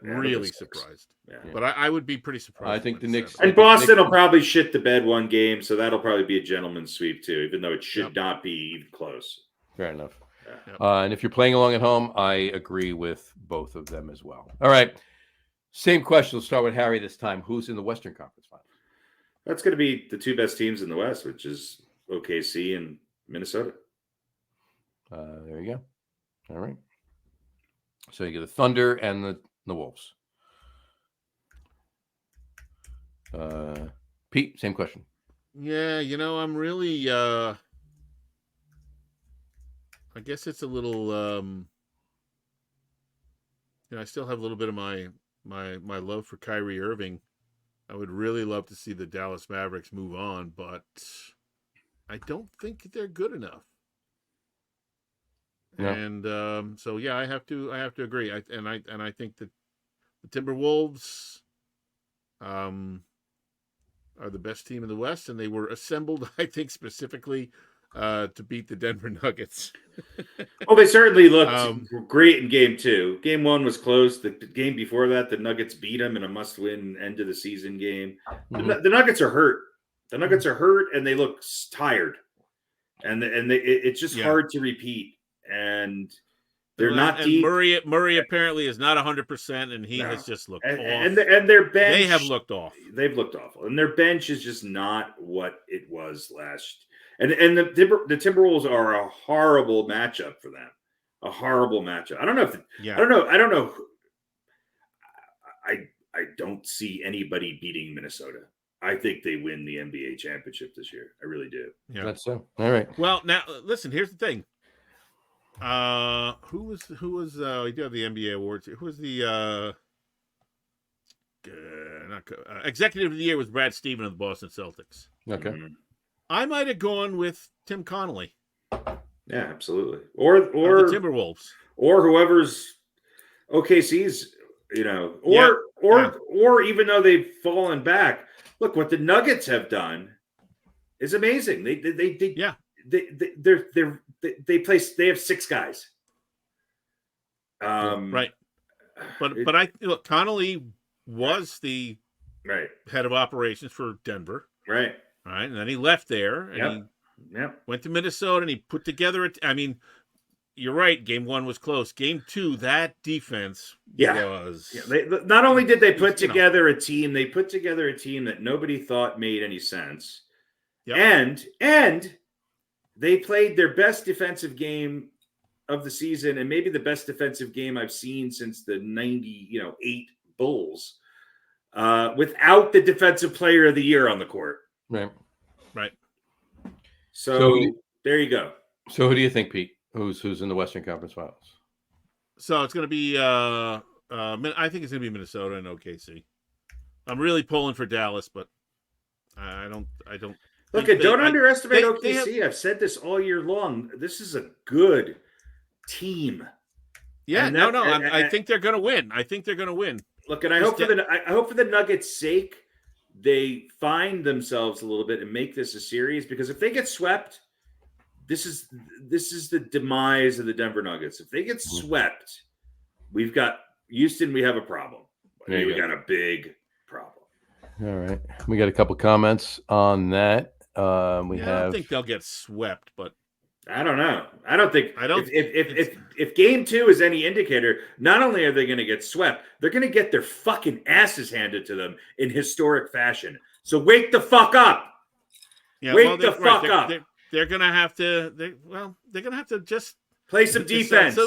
Really surprised. Yeah. But I would be pretty surprised. I think the Knicks 7. And Boston will probably shit the bed one game, so that'll probably be a gentleman's sweep too, even though it should not be even close. Fair enough. Yeah. And if you're playing along at home, I agree with both of them as well. All right. Same question. Let's start with Harry this time. Who's in the Western Conference Finals? That's going to be the 2 best teams in the West, which is OKC and Minnesota. There you go. All right. So you get the Thunder and the Wolves. Pete, same question. Yeah, I'm really I guess it's a little I still have a little bit of my love for Kyrie Irving. I would really love to see the Dallas Mavericks move on, but I don't think they're good enough. Yeah. And so I have to agree. I think that the Timberwolves are the best team in the West, and they were assembled, I think, specifically to beat the Denver Nuggets. Oh, they certainly looked great in game 2. Game 1 was close. The game before that, the Nuggets beat them in a must-win end of the season game. Mm-hmm. The Nuggets are hurt. The Nuggets are hurt, and they look tired. And it's just hard to repeat. And they're not deep. Murray apparently is not 100%, and he has just looked off. And their bench, they have looked off. They've looked awful, and their bench is just not what it was last. And the Timberwolves are a horrible matchup for them. A horrible matchup. I don't know. I don't know. I don't see anybody beating Minnesota. I think they win the NBA championship this year. I really do. Yeah, that's so. All right. Well, now listen. Here's the thing. Who was we do have the NBA awards. Who was the executive of the year was Brad Stevens of the Boston Celtics. Okay. Mm-hmm. I might have gone with Tim Connolly. Yeah, absolutely. Or the Timberwolves. Or whoever's OKC's, or even though they've fallen back. Look, what the Nuggets have done is amazing. They have 6 guys. Right. But Connolly was the head of operations for Denver. Right. All right. And then he left there and he went to Minnesota and he put together you're right. Game 1 was close. Game 2, that defense was. Yeah. Not only did they put together a team, they put together a team that nobody thought made any sense. Yep. And they played their best defensive game of the season, and maybe the best defensive game I've seen since the 98 Bulls, without the defensive player of the year on the court. Right. So there you go. So who do you think, Pete? Who's in the Western Conference Finals? So it's going to be I think it's going to be Minnesota and OKC. I'm really pulling for Dallas, but I don't. Look, don't underestimate OKC. I've said this all year long. This is a good team. Yeah, I think they're going to win. Look, and I hope for the Nuggets' sake, they find themselves a little bit and make this a series, because if they get swept, this is the demise of the Denver Nuggets. If they get swept, we've got Houston. We have a problem. We got a big problem. All right, we got a couple comments on that. I don't think they'll get swept, but I don't know. If game 2 is any indicator, not only are they going to get swept, they're going to get their fucking asses handed to them in historic fashion. So wake the fuck up. Yeah, wake the fuck up. They're going to have to. They're going to have to just play some defense.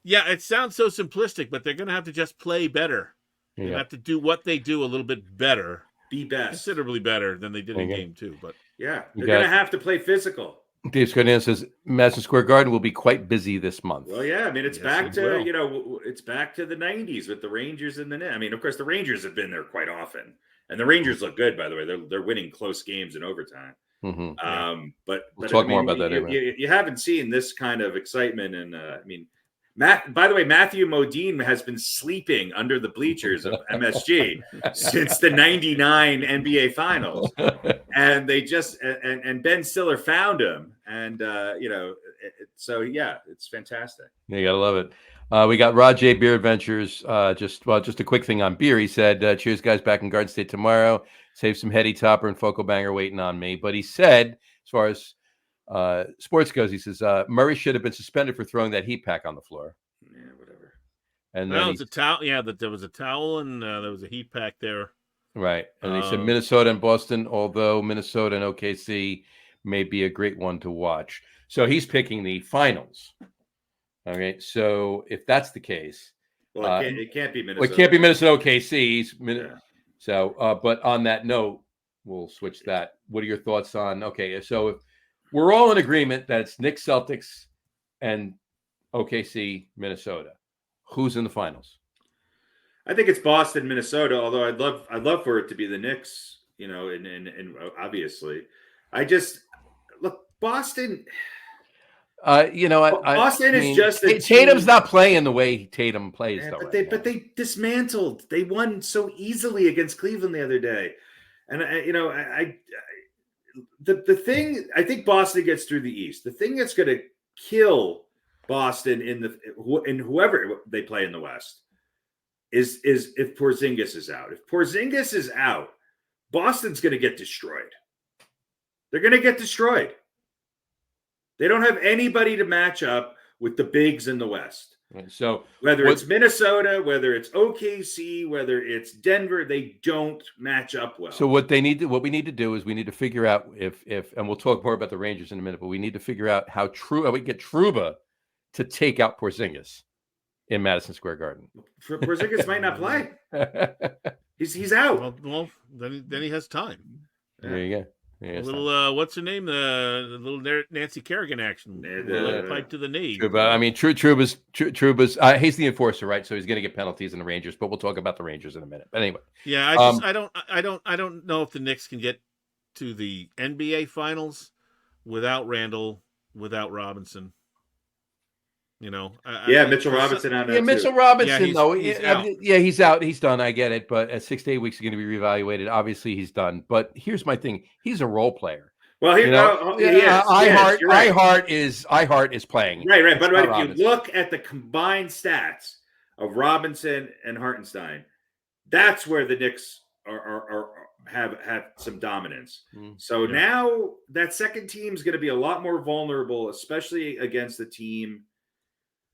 It sounds so simplistic, but they're going to have to just play better. They have to do what they do a little bit better. Be best. Considerably better than they did in game 2. But they're going to have to play physical. Dave Scardan says Madison Square Garden will be quite busy this month. Well, yeah, I mean it's back to it's back to the 90s with the Rangers and the Nets. I mean, of course, the Rangers have been there quite often, And the Rangers look good, by the way. They're winning close games in overtime. Mm-hmm. But we'll talk more about that. You haven't seen this kind of excitement, and by the way, Matthew Modine has been sleeping under the bleachers of MSG since the '99 NBA Finals, and they and Ben Stiller found him, and so yeah, it's fantastic. Yeah, you gotta love it. We got Rod J. Beer Adventures. Just a quick thing on beer. He said, "Cheers, guys! Back in Garden State tomorrow. Save some Heady Topper and Focal Banger waiting on me." But he said, as far as sports goes, he says Murray should have been suspended for throwing that heat pack on the floor. Yeah, whatever. And then it's a towel. Yeah, that there was a towel and there was a heat pack there. Right, and he said Minnesota and Boston, although Minnesota and OKC may be a great one to watch. So he's picking the finals. Okay, so if that's the case, well, it can't be Minnesota. Well, it can't be Minnesota OKC. So, but on that note, we'll switch that. What are your thoughts on? Okay, so if we're all in agreement that it's Knicks, Celtics, and OKC, Minnesota, who's in the finals? I think it's Boston, Minnesota. Although I'd love for it to be the Knicks. And obviously, look Boston. Boston is just Tatum's not playing the way Tatum plays, though. But they dismantled. They won so easily against Cleveland the other day, and the thing I think Boston gets through the East. The thing that's going to kill Boston in whoever they play in the West is if Porzingis is out. If Porzingis is out, Boston's going to get destroyed. They're going to get destroyed. They don't have anybody to match up with the bigs in the West. So whether it's Minnesota, whether it's OKC, whether it's Denver, they don't match up well. So what we need to do is we need to figure out if and we'll talk more about the Rangers in a minute, but we need to figure out how we get Trouba to take out Porzingis in Madison Square Garden. Porzingis might not play. He's out. Well, then he has time. There you go. A little, what's her name? The little Nancy Kerrigan action. Pipe to the knee. Trouba, I mean, Trouba's he's the enforcer, right? So he's going to get penalties in the Rangers, but we'll talk about the Rangers in a minute. But anyway, yeah, I don't know if the Knicks can get to the NBA Finals without Randall, without Robinson. Mitchell Robinson out. Yeah, Mitchell Robinson, he's out. He's done. I get it, but at 6 to 8 weeks, he's going to be reevaluated. Obviously, he's done. But here's my thing: he's a role player. Well, iHeart is playing. Right. But if you look at the combined stats of Robinson and Hartenstein, that's where the Knicks have some dominance. So now that second team is going to be a lot more vulnerable, especially against the team.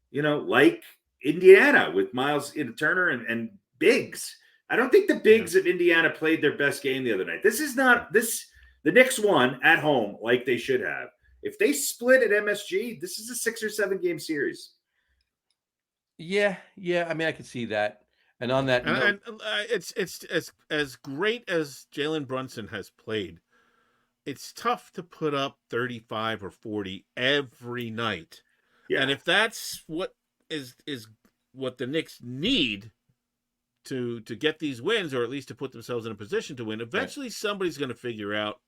Like Indiana with Miles Turner and bigs. I don't think the bigs of Indiana played their best game the other night. The Knicks won at home like they should have. If they split at MSG, this is a 6 or 7 game series. Yeah. I mean, I could see that. And on that note, it's as great as Jalen Brunson has played. It's tough to put up 35 or 40 every night. Yeah. And if that's what is what the Knicks need to get these wins, or at least to put themselves in a position to win, eventually somebody's going to figure out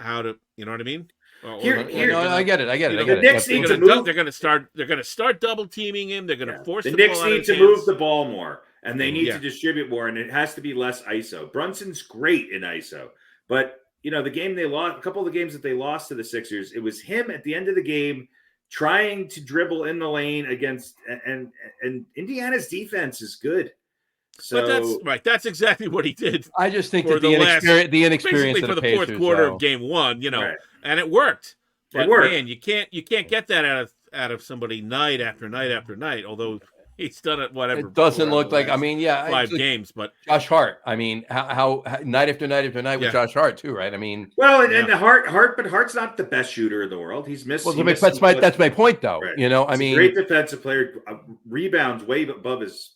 how to, you know what I mean? I get it. The Knicks need to move. They're going to start double teaming him. They're going to force the the Knicks ball need to move the ball more, and they need to distribute more, and it has to be less ISO. Brunson's great in ISO, but the game they lost, a couple of the games that they lost to the Sixers, it was him at the end of the game trying to dribble in the lane against, and Indiana's defense is good. So but that's right. That's exactly what he did. I just think that the inexperience basically for the fourth quarter of game one, and it worked. But it worked. Man, you can't get that out of somebody night after night after night. Although he's done it, whatever. It doesn't look like. 5 games, but Josh Hart. I mean, how night after night after night with Josh Hart too, right? I mean, and the Hart, but Hart's not the best shooter in the world. He's missed. Well, that's my point, though. Right. He's a great defensive player, rebounds way above his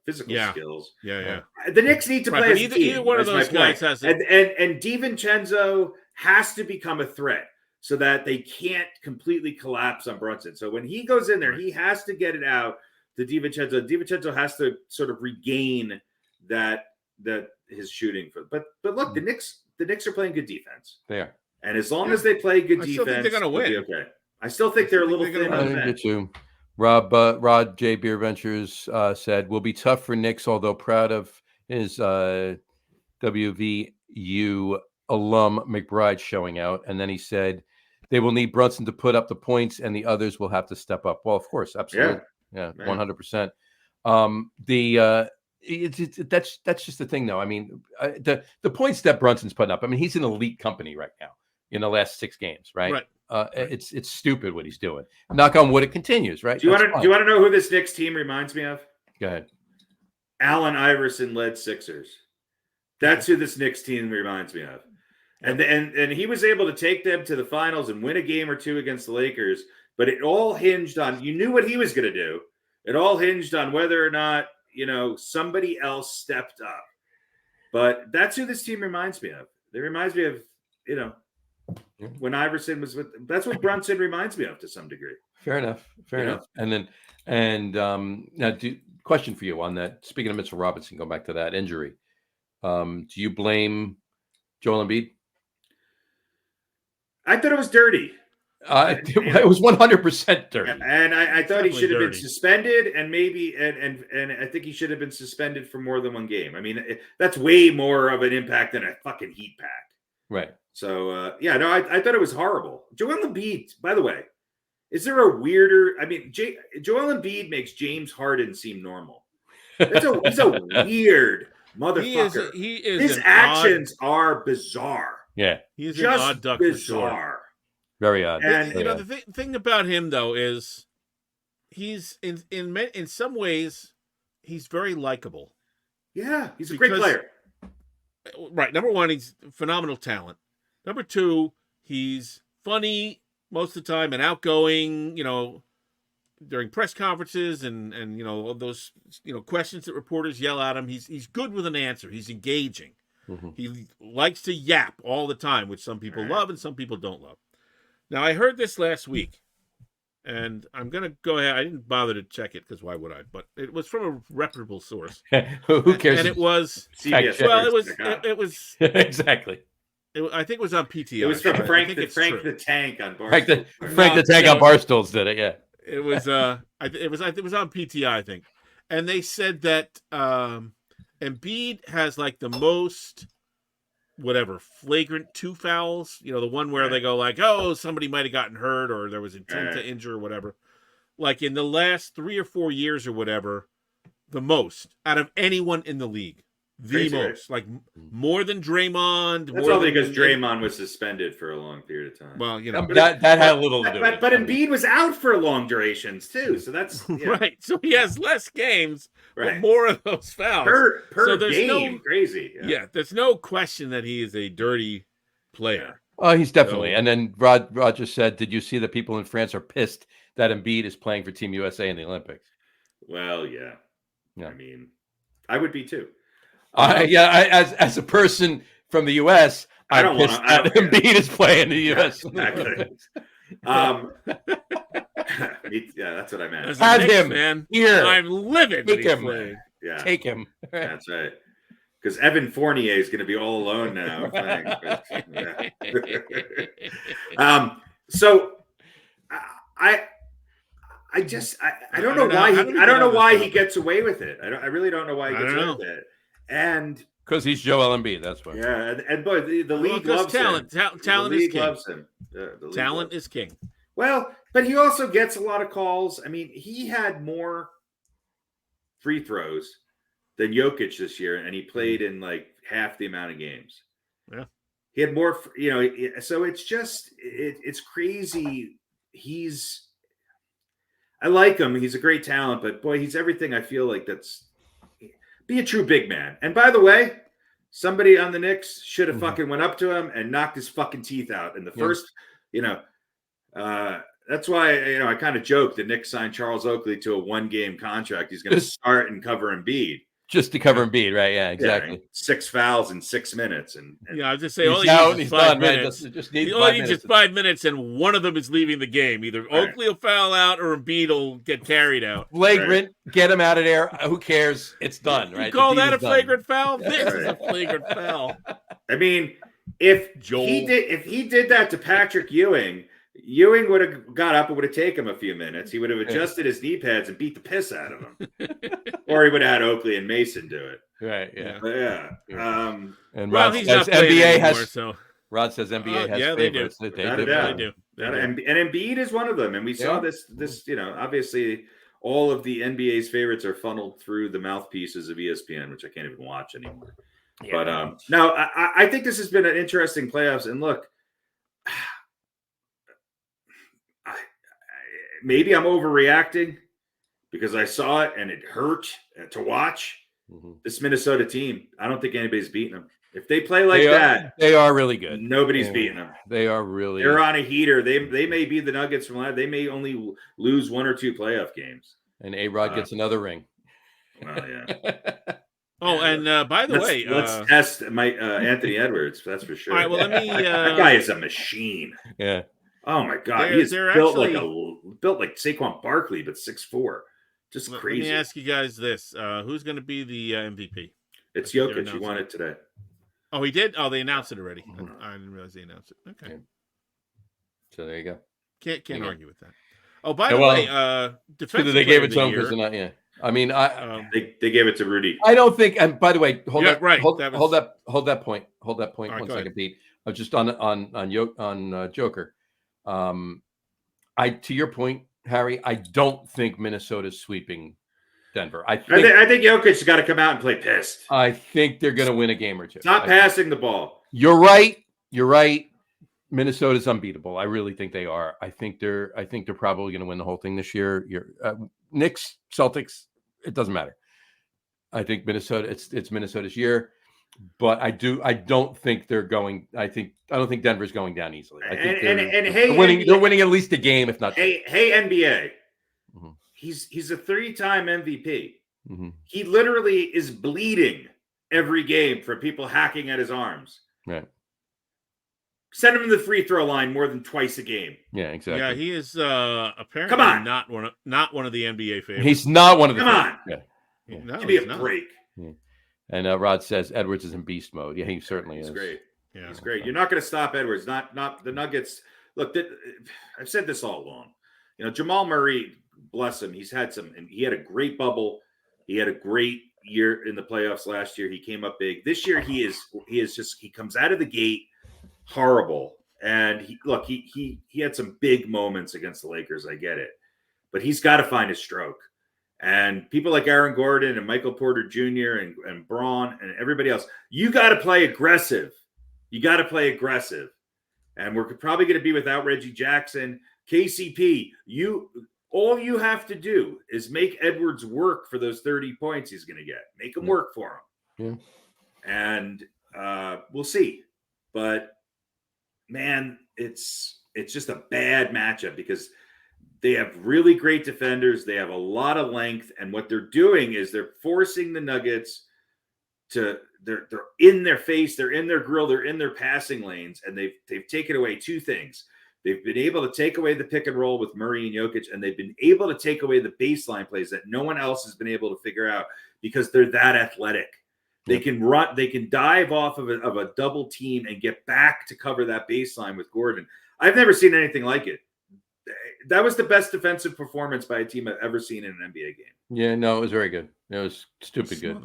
physical skills. Yeah. The Knicks need to play as a team. Either one of those guys has and DiVincenzo has to become a threat so that they can't completely collapse on Brunson. So when he goes in there, he has to get it out to DiVincenzo. DiVincenzo has to sort of regain that that his shooting but look, the Knicks are playing good defense. They are. And as long as they play good defense, still think they're gonna win. okay. I still think they're a little thin on the I bench. get you. Rod J. Beer Ventures said, will be tough for Knicks, although proud of his WVU alum McBride showing out. And then he said, they will need Brunson to put up the points and the others will have to step up. Well, of course, absolutely. Yeah, 100%. That's just the thing, though. I mean, the points that Brunson's putting up, I mean, he's in elite company right now in the last 6 games, right? Right. It's stupid what he's doing. Knock on wood, it continues, right? Do you want to know who this Knicks team reminds me of? Go ahead. Allen Iverson led Sixers. That's who this Knicks team reminds me of. And he was able to take them to the finals and win a game or two against the Lakers, but it all hinged on, you knew what he was going to do. It all hinged on whether or not, somebody else stepped up. But that's who this team reminds me of. It reminds me of, when Iverson was that's what Brunson reminds me of to some degree. Fair enough. Now, question for you on that. Speaking of Mitchell Robinson, going back to that injury, do you blame Joel Embiid? I thought it was dirty. It was 100% dirty, and I thought he should have been dirty. suspended, and maybe and I think he should have been suspended for more than one game. I mean, that's way more of an impact than a fucking heat pack. right? So I thought it was horrible. Joel Embiid, by the way, is there a weirder? I mean, Joel Embiid makes James Harden seem normal. He's a weird motherfucker. He is. His actions are bizarre. Yeah, He's Just an odd duck bizarre. for sure. very odd. And The thing about him though is he's in some ways he's very likable. Yeah, he's a great player. Right. Number one, he's phenomenal talent. Number two, he's funny most of the time and outgoing, during press conferences and all those, questions that reporters yell at him. He's good with an answer. He's engaging. Mm-hmm. He likes to yap all the time, which some people love and some people don't love. Now, I heard this last week, and I'm going to go ahead. I didn't bother to check it because why would I? But it was from a reputable source. Who cares? And it was CBS. well, it was exactly. I think it was on PTI. It was from Frank I think the Tank on Barstool. Frank the Tank on Barstools did it. Yeah. It was it was on PTI, I think, and they said that Embiid has like the most flagrant 2 fouls. The one where they go like, oh, somebody might have gotten hurt or there was intent to injure or whatever. Like in the last 3 or 4 years or whatever, the most out of anyone in the league. The most, like more than Draymond. That's all because Draymond was suspended for a long period of time. Well, that had a little to do with it. But Embiid was out for long durations too, so that's right. So he has less games, but Right. more of those fouls per So there's game. Crazy. Yeah, there's no question that he is a dirty player. Oh, he's definitely. So- And then Rod just said, did you see that people in France are pissed that Embiid is playing for Team USA in the Olympics? Well, yeah. Yeah. I mean, I would be too. As a person from the U.S., I'm pissed that Embiid is playing in the U.S. Exactly. That's what I meant. As a Have Knicks him man, here. I'm livid. that Take he's him. playing. Yeah, Take him. that's right. Because Evan Fournier is going to be all alone now. So I don't know why he gets away with it. I really don't know why he gets away with it. And Because he's Joel Embiid, that's why. yeah, and boy, the league loves talent. him. Talent The is league king. loves him. The league Talent loves him. is king. Well, but he also gets a lot of calls. I mean, he had more free throws than Jokic this year, and he played in like half the amount of games. Yeah. He had more, so it's just, it's crazy. I like him. He's a great talent, but boy, he's everything I feel like be a true big man. And by the way, somebody on the Knicks should have fucking went up to him and knocked his fucking teeth out in the first, that's why, I kind of joked the Knicks signed Charles Oakley to a 1-game contract. He's going to start and cover Embiid. just to cover Embiid, right? Yeah, exactly. Yeah, 6 fouls in 6 minutes, and Yeah, I was just saying, all He's he out, needs is he's 5 done, right? minutes. Just He need only 5 needs minutes. just 5 minutes, and one of them is leaving the game. Either Right. Oakley will foul out, or Embiid will get carried out. Flagrant, get him out of there. Who cares? It's done, right? You call The deed that a is done. flagrant foul? This is a Right. flagrant foul. I mean, if Joel. he did that to Patrick Ewing would have got up. It would have taken him a few minutes. He would have adjusted his knee pads and beat the piss out of him, or he would have had Oakley and Mason do it. Right, yeah. But yeah. And Well, Rod he's says not playing NBA anymore, has. so Rod says NBA has yeah, they do. favorites. They Without a do. doubt. they do. And Embiid is one of them. And we saw this, obviously all of the NBA's favorites are funneled through the mouthpieces of ESPN, which I can't even watch anymore. Yeah. But no, I think this has been an interesting playoffs. And look, maybe I'm overreacting because I saw it and it hurt to watch this Minnesota team. I don't think anybody's beating them. If they play like that, they are really good. Nobody's beating them. They are really. They're on a heater. They may be the Nuggets from last. They may only lose 1 or 2 playoff games. And A-Rod gets another ring. Well, yeah. Oh, and by the way, let's test Anthony Edwards. That's for sure. All right, well, let me. That guy is a machine. Yeah. Oh my God, he's built like Saquon Barkley, but 6'4". Just crazy. Let me ask you guys this: who's going to be the MVP? It's Jokic. He won it today. Oh, he did. Oh, they announced it already. I didn't realize they announced it. Okay. Yeah. So there you go. Can't argue with that. Oh, by the way, defensive they gave it to him because because they're not. Yeah. I mean, they gave it to Rudy. I don't think. And by the way, hold that point. Hold that point. Right, 1 second, Pete. Just on Joker. To your point, Harry, I don't think Minnesota's sweeping Denver. I think Jokic's got to come out and play pissed. I think they're going to win a game or two. Not passing the ball. You're right. Minnesota's unbeatable. I really think they are. I think they're probably going to win the whole thing this year. Knicks, Celtics, it doesn't matter. I think Minnesota. It's Minnesota's year. But I don't think they're going. I don't think Denver's going down easily. I think they're winning. They're winning at least a game, if not. Hey, NBA. Mm-hmm. He's a 3-time MVP. Mm-hmm. He literally is bleeding every game from people hacking at his arms. Right. Send him to the free throw line more than twice a game. Yeah, exactly. Yeah, he is apparently not one of the NBA favorites. He's not one of the. Come on. Yeah. No, give me a break. Yeah. And Rod says Edwards is in beast mode. Yeah, he certainly is. He's great. Yeah, he's great. You're not going to stop Edwards. Not the Nuggets. Look, I've said this all along. Jamal Murray, bless him. He had a great bubble. He had a great year in the playoffs last year. He came up big. This year, he comes out of the gate horrible. And he had some big moments against the Lakers. I get it, but he's got to find his stroke. And people like Aaron Gordon and Michael Porter Jr. and Braun and everybody else, you got to play aggressive. And we're probably going to be without Reggie Jackson. KCP, all you have to do is make Edwards work for those 30 points he's going to get. Make him work for him. Yeah. And we'll see. But, man, it's just a bad matchup because – they have really great defenders. They have a lot of length. And what they're doing is they're forcing the Nuggets they're in their face. They're in their grill. They're in their passing lanes. And they've taken away 2 things. They've been able to take away the pick and roll with Murray and Jokic. And they've been able to take away the baseline plays that no one else has been able to figure out because they're that athletic. They can run. They can dive off of a double team and get back to cover that baseline with Gordon. I've never seen anything like it. That was the best defensive performance by a team I've ever seen in an NBA game. Yeah, no, it was very good. It was stupid good.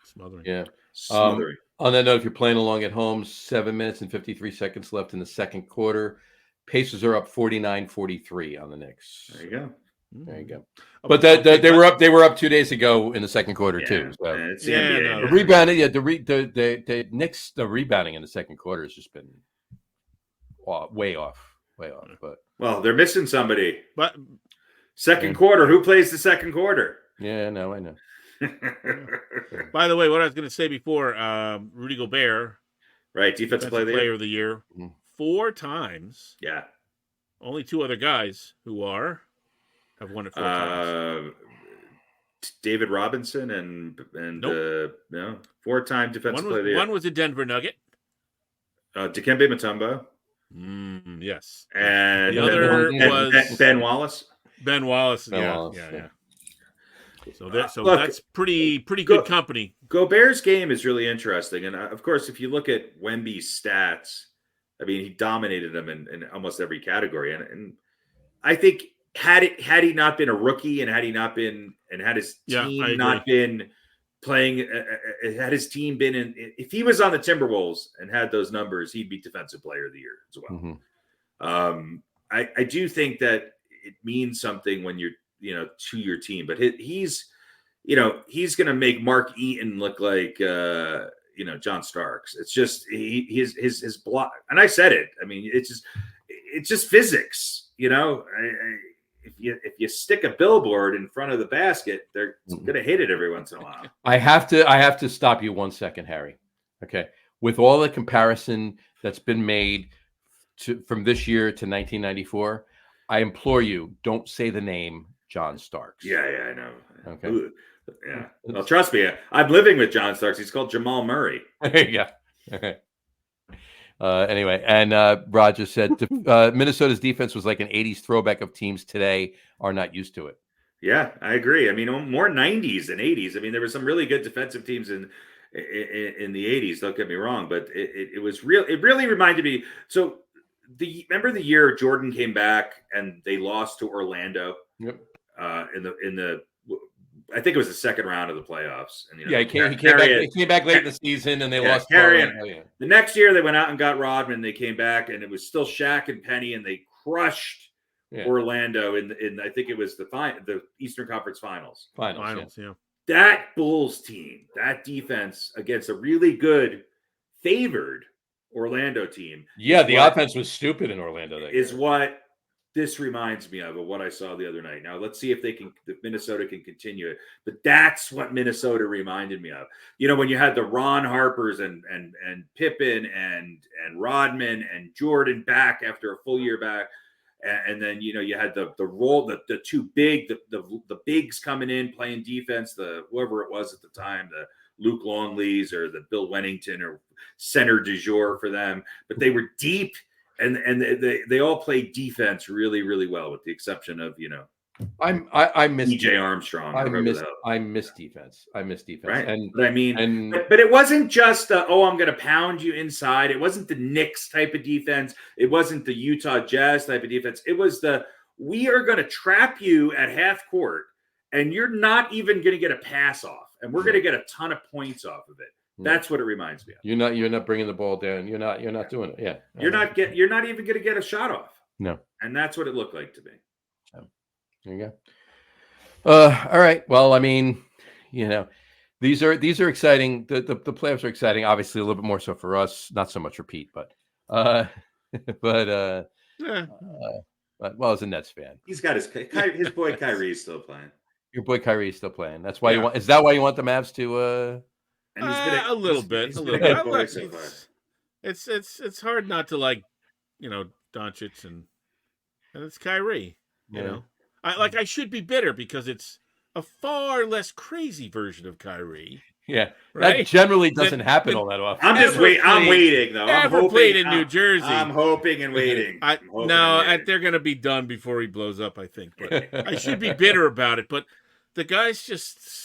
Smothering. Yeah. Smothering. On that note, if you're playing along at home, 7 minutes and 53 seconds left in the second quarter. Pacers are up 49-43 on the Knicks. There you go. There you go. But they were up 2 days ago in the second quarter too. So it's the NBA. The rebounding, the Knicks, the rebounding in the second quarter has just been way off. But they're missing somebody. But second quarter, who plays the second quarter? Yeah, no, I know. By the way, what I was going to say before, Rudy Gobert, right, defensive player of the year, 4 times. Yeah, only 2 other guys who have won it 4 times. David Robinson and Nope. no, 4-time defensive player of the year. One was a Denver Nugget. Dikembe Mutombo. Yes. And the other was Ben Wallace. Ben Wallace. Wallace, Yeah. So that's pretty good company. Gobert's game is really interesting, and of course, if you look at Wemby's stats, I mean, he dominated them in almost every category, and I think had he not been a rookie, and had his team not been playing, had his team been in, if he was on the Timberwolves and had those numbers, he'd be Defensive Player of the Year as well. Mm-hmm. I do think that it means something when you're, to your team, but he's going to make Mark Eaton look like, John Starks. It's just his block. And I said it, I mean, it's just physics, if you stick a billboard in front of the basket, they're going to hit it every once in a while. I have to stop you 1 second, Harry. Okay. With all the comparison that's been made from this year to 1994, I implore you, don't say the name John Starks. Yeah, I know. Okay. Ooh, yeah. Well, trust me, I'm living with John Starks. He's called Jamal Murray. Yeah. Okay. Anyway, and Roger said Minnesota's defense was like an 80s throwback of teams today are not used to it. Yeah, I agree. I mean, more 90s than 80s. I mean, there were some really good defensive teams in the 80s. Don't get me wrong, but it was real. It really reminded me. So remember the year Jordan came back and they lost to Orlando. Yep. In the I think it was the second round of the playoffs. And he came back late in the season and they lost. The next year they went out and got Rodman. They came back and it was still Shaq and Penny and they crushed Orlando in I think it was the Eastern Conference Finals. Yeah. That Bulls team, that defense against a really good favored Orlando team. Yeah, the offense was stupid in Orlando. What this reminds me of what I saw the other night. Now let's see if Minnesota can continue it. But that's what Minnesota reminded me of. When you had the Ron Harpers and Pippen and Rodman and Jordan back after a full year back, and then you had the two big the bigs coming in playing defense, whoever it was at the time, the Luke Longleys or the Bill Wennington or center du jour for them, but they were deep. And they all played defense really, really well, with the exception of I miss DJ Armstrong. I miss defense. Right. But but it wasn't just I'm going to pound you inside. It wasn't the Knicks type of defense. It wasn't the Utah Jazz type of defense. It was we are going to trap you at half court, and you're not even going to get a pass off, and we're going to get a ton of points off of it. That's what it reminds me of. You're not bringing the ball down. You're not doing it. Yeah. You're not even going to get a shot off. No. And that's what it looked like to me. There you go. All right. Well, I mean, these are exciting. The playoffs are exciting. Obviously, a little bit more so for us. Not so much for Pete, but well, as a Nets fan, he's got his boy Kyrie's still playing. Your boy Kyrie's still playing. That's why you want. Is that why you want the Mavs to? And he's been a little bit. It's hard not to like, Doncic and it's Kyrie. I should be bitter because it's a far less crazy version of Kyrie. Yeah, right? That generally doesn't happen all that often. I'm waiting though. Never played in New Jersey. I'm hoping and waiting. They're going to be done before he blows up, I think. But I should be bitter about it. But the guy's just.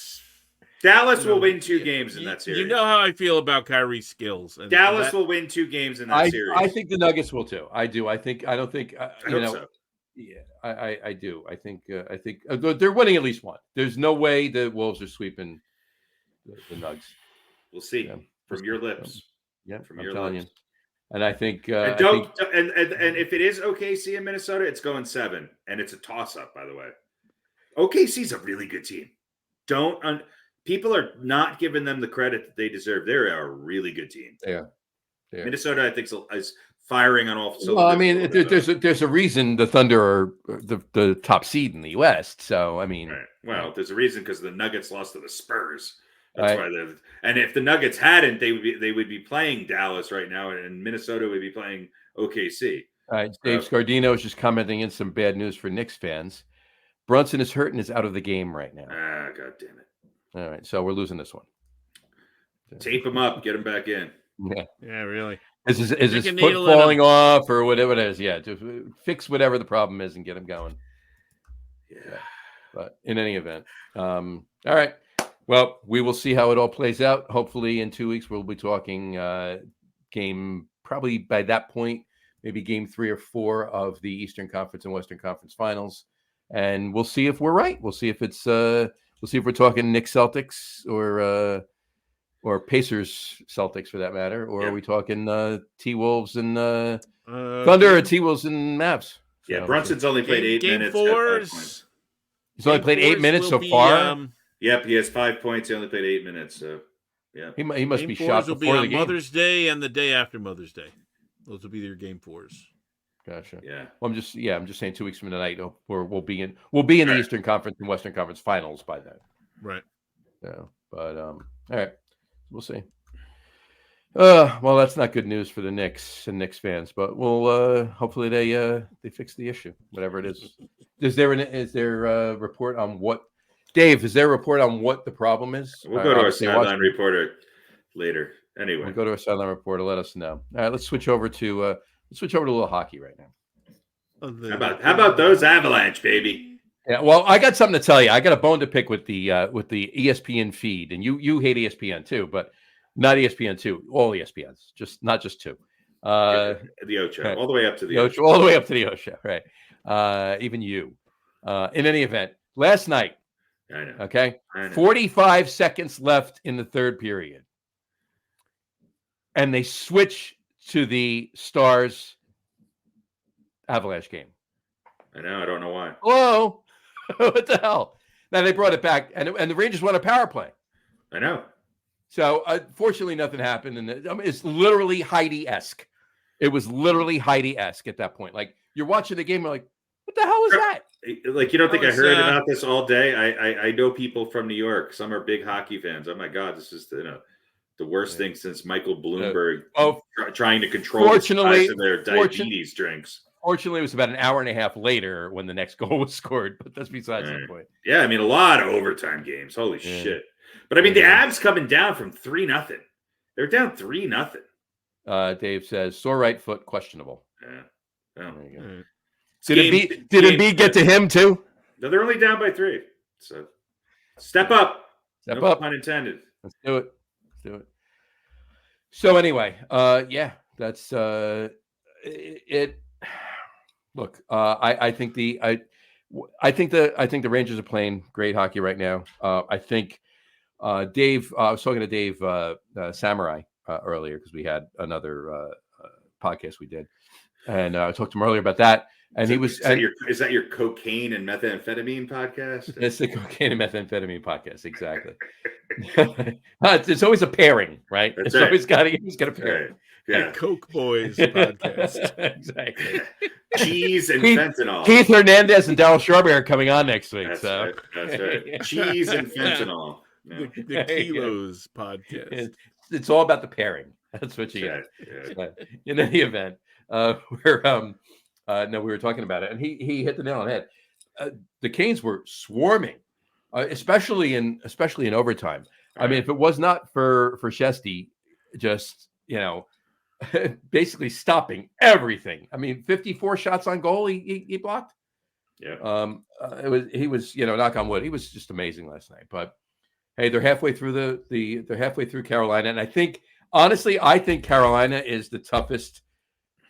Dallas will win 2 games in that series. You know how I feel about Kyrie's skills. Dallas will win 2 games in that series. I think the Nuggets will too. I do. I don't think. I hope so. Yeah, I do. I think they're winning at least one. There's no way the Wolves are sweeping the Nugs. We'll see from your lips. Yeah, from your lips. You. And I think. And if it is OKC in Minnesota, it's going 7, and it's a toss-up. By the way, OKC's a really good team. People are not giving them the credit that they deserve. They're a really good team. Yeah. Minnesota, I think, is firing on all cylinders. Well, I mean, there's a reason the Thunder are the top seed in the West. So, I mean, right. Well, there's a reason because the Nuggets lost to the Spurs. That's why and if the Nuggets hadn't, they would be playing Dallas right now, and Minnesota would be playing OKC. All right, Dave Scardino is just commenting in some bad news for Knicks fans. Brunson is hurt and is out of the game right now. God damn it. All right, so we're losing this one. Tape him up, get him back in. Yeah, really. Is his Stick a foot needle in falling him. off or whatever it is? Yeah, just fix whatever the problem is and get him going. Yeah. But in any event, all right. Well, we will see how it all plays out. Hopefully, in 2 weeks, we'll be talking game, probably by that point, maybe game 3 or 4 of the Eastern Conference and Western Conference Finals, and we'll see if we're right. We'll see if it's we'll see if we're talking Knicks Celtics or Pacers Celtics for that matter, or are we talking T-Wolves and Thunder or T-Wolves and Mavs? Yeah, Brunson's only played 8 minutes. Game 4s. He's only played 8 minutes so far. Yep, he has 5 points. He only played 8 minutes. So, yeah, he must game be 4s shot will before be the on game. Mother's Day and the day after Mother's Day. Those will be your game 4s. Gotcha. Yeah. Well, I'm just saying 2 weeks from tonight, we'll be in the Eastern Conference and Western Conference Finals by then. Right. Yeah. But all right, we'll see. Well, that's not good news for the Knicks and Knicks fans, but we'll hopefully they fix the issue, whatever it is. Is there a report on what? Dave, is there a report on what the problem is? We'll go to our sideline reporter later. Anyway, we'll go to our sideline reporter. Let us know. All right, let's switch over to a little hockey right now. How about those Avalanche, baby? Yeah, well, I got something to tell you. I got a bone to pick with the ESPN feed, and you hate ESPN too, but not ESPN 2, all ESPNs, not just 2. The Ocho, all the way up to the Ocho, all the way up to the Ocho, right? Even you. In any event, last night. I know. Okay, 45 seconds left in the third period, and they switch to the Stars Avalanche game. I know. I don't know why. Hello, what the hell? Now they brought it back, and the Rangers won a power play. I know. So, fortunately, nothing happened. And it's literally Heidi-esque. It was literally Heidi-esque at that point. Like, you're watching the game, you're like, what the hell is that? Like, you don't think I heard about this all day? I know people from New York. Some are big hockey fans. Oh, my God, this is the worst thing since Michael Bloomberg trying to control the size of their diabetes drinks. Fortunately, it was about an hour and a half later when the next goal was scored, but that's besides the point. Yeah, I mean, a lot of overtime games. Holy shit. But I mean, the Avs coming down from 3-0. They're down 3-0. Dave says sore right foot, questionable. Yeah. Well, there you go. Did Embiid get to him too? No, they're only down by 3. So step up. Step up. Pun intended. Let's do it. So anyway, that's it. Look, I think the Rangers are playing great hockey right now. I think. Dave, I was talking to Dave Samurai earlier because we had another podcast we did, and I talked to him earlier about that. And is that your cocaine and methamphetamine podcast? It's the cocaine and methamphetamine podcast, exactly. It's always a pairing, right? That's it's right. always got a pairing. Right. Yeah, the Coke Boys podcast. Exactly. Cheese and fentanyl. Keith Hernandez and Darryl Strawberry are coming on next week. That's right. Cheese and fentanyl. No. The Kilos podcast. It's all about the pairing. That's what you get. Yeah. In any event, we were talking about it, and he hit the nail on the head. The Canes were swarming, especially in overtime. I mean, if it was not for Shesty, just basically stopping everything. I mean, 54 shots on goal he blocked. Yeah. He was knock on wood. He was just amazing last night. But hey, they're halfway through they're halfway through Carolina, and I think Carolina is the toughest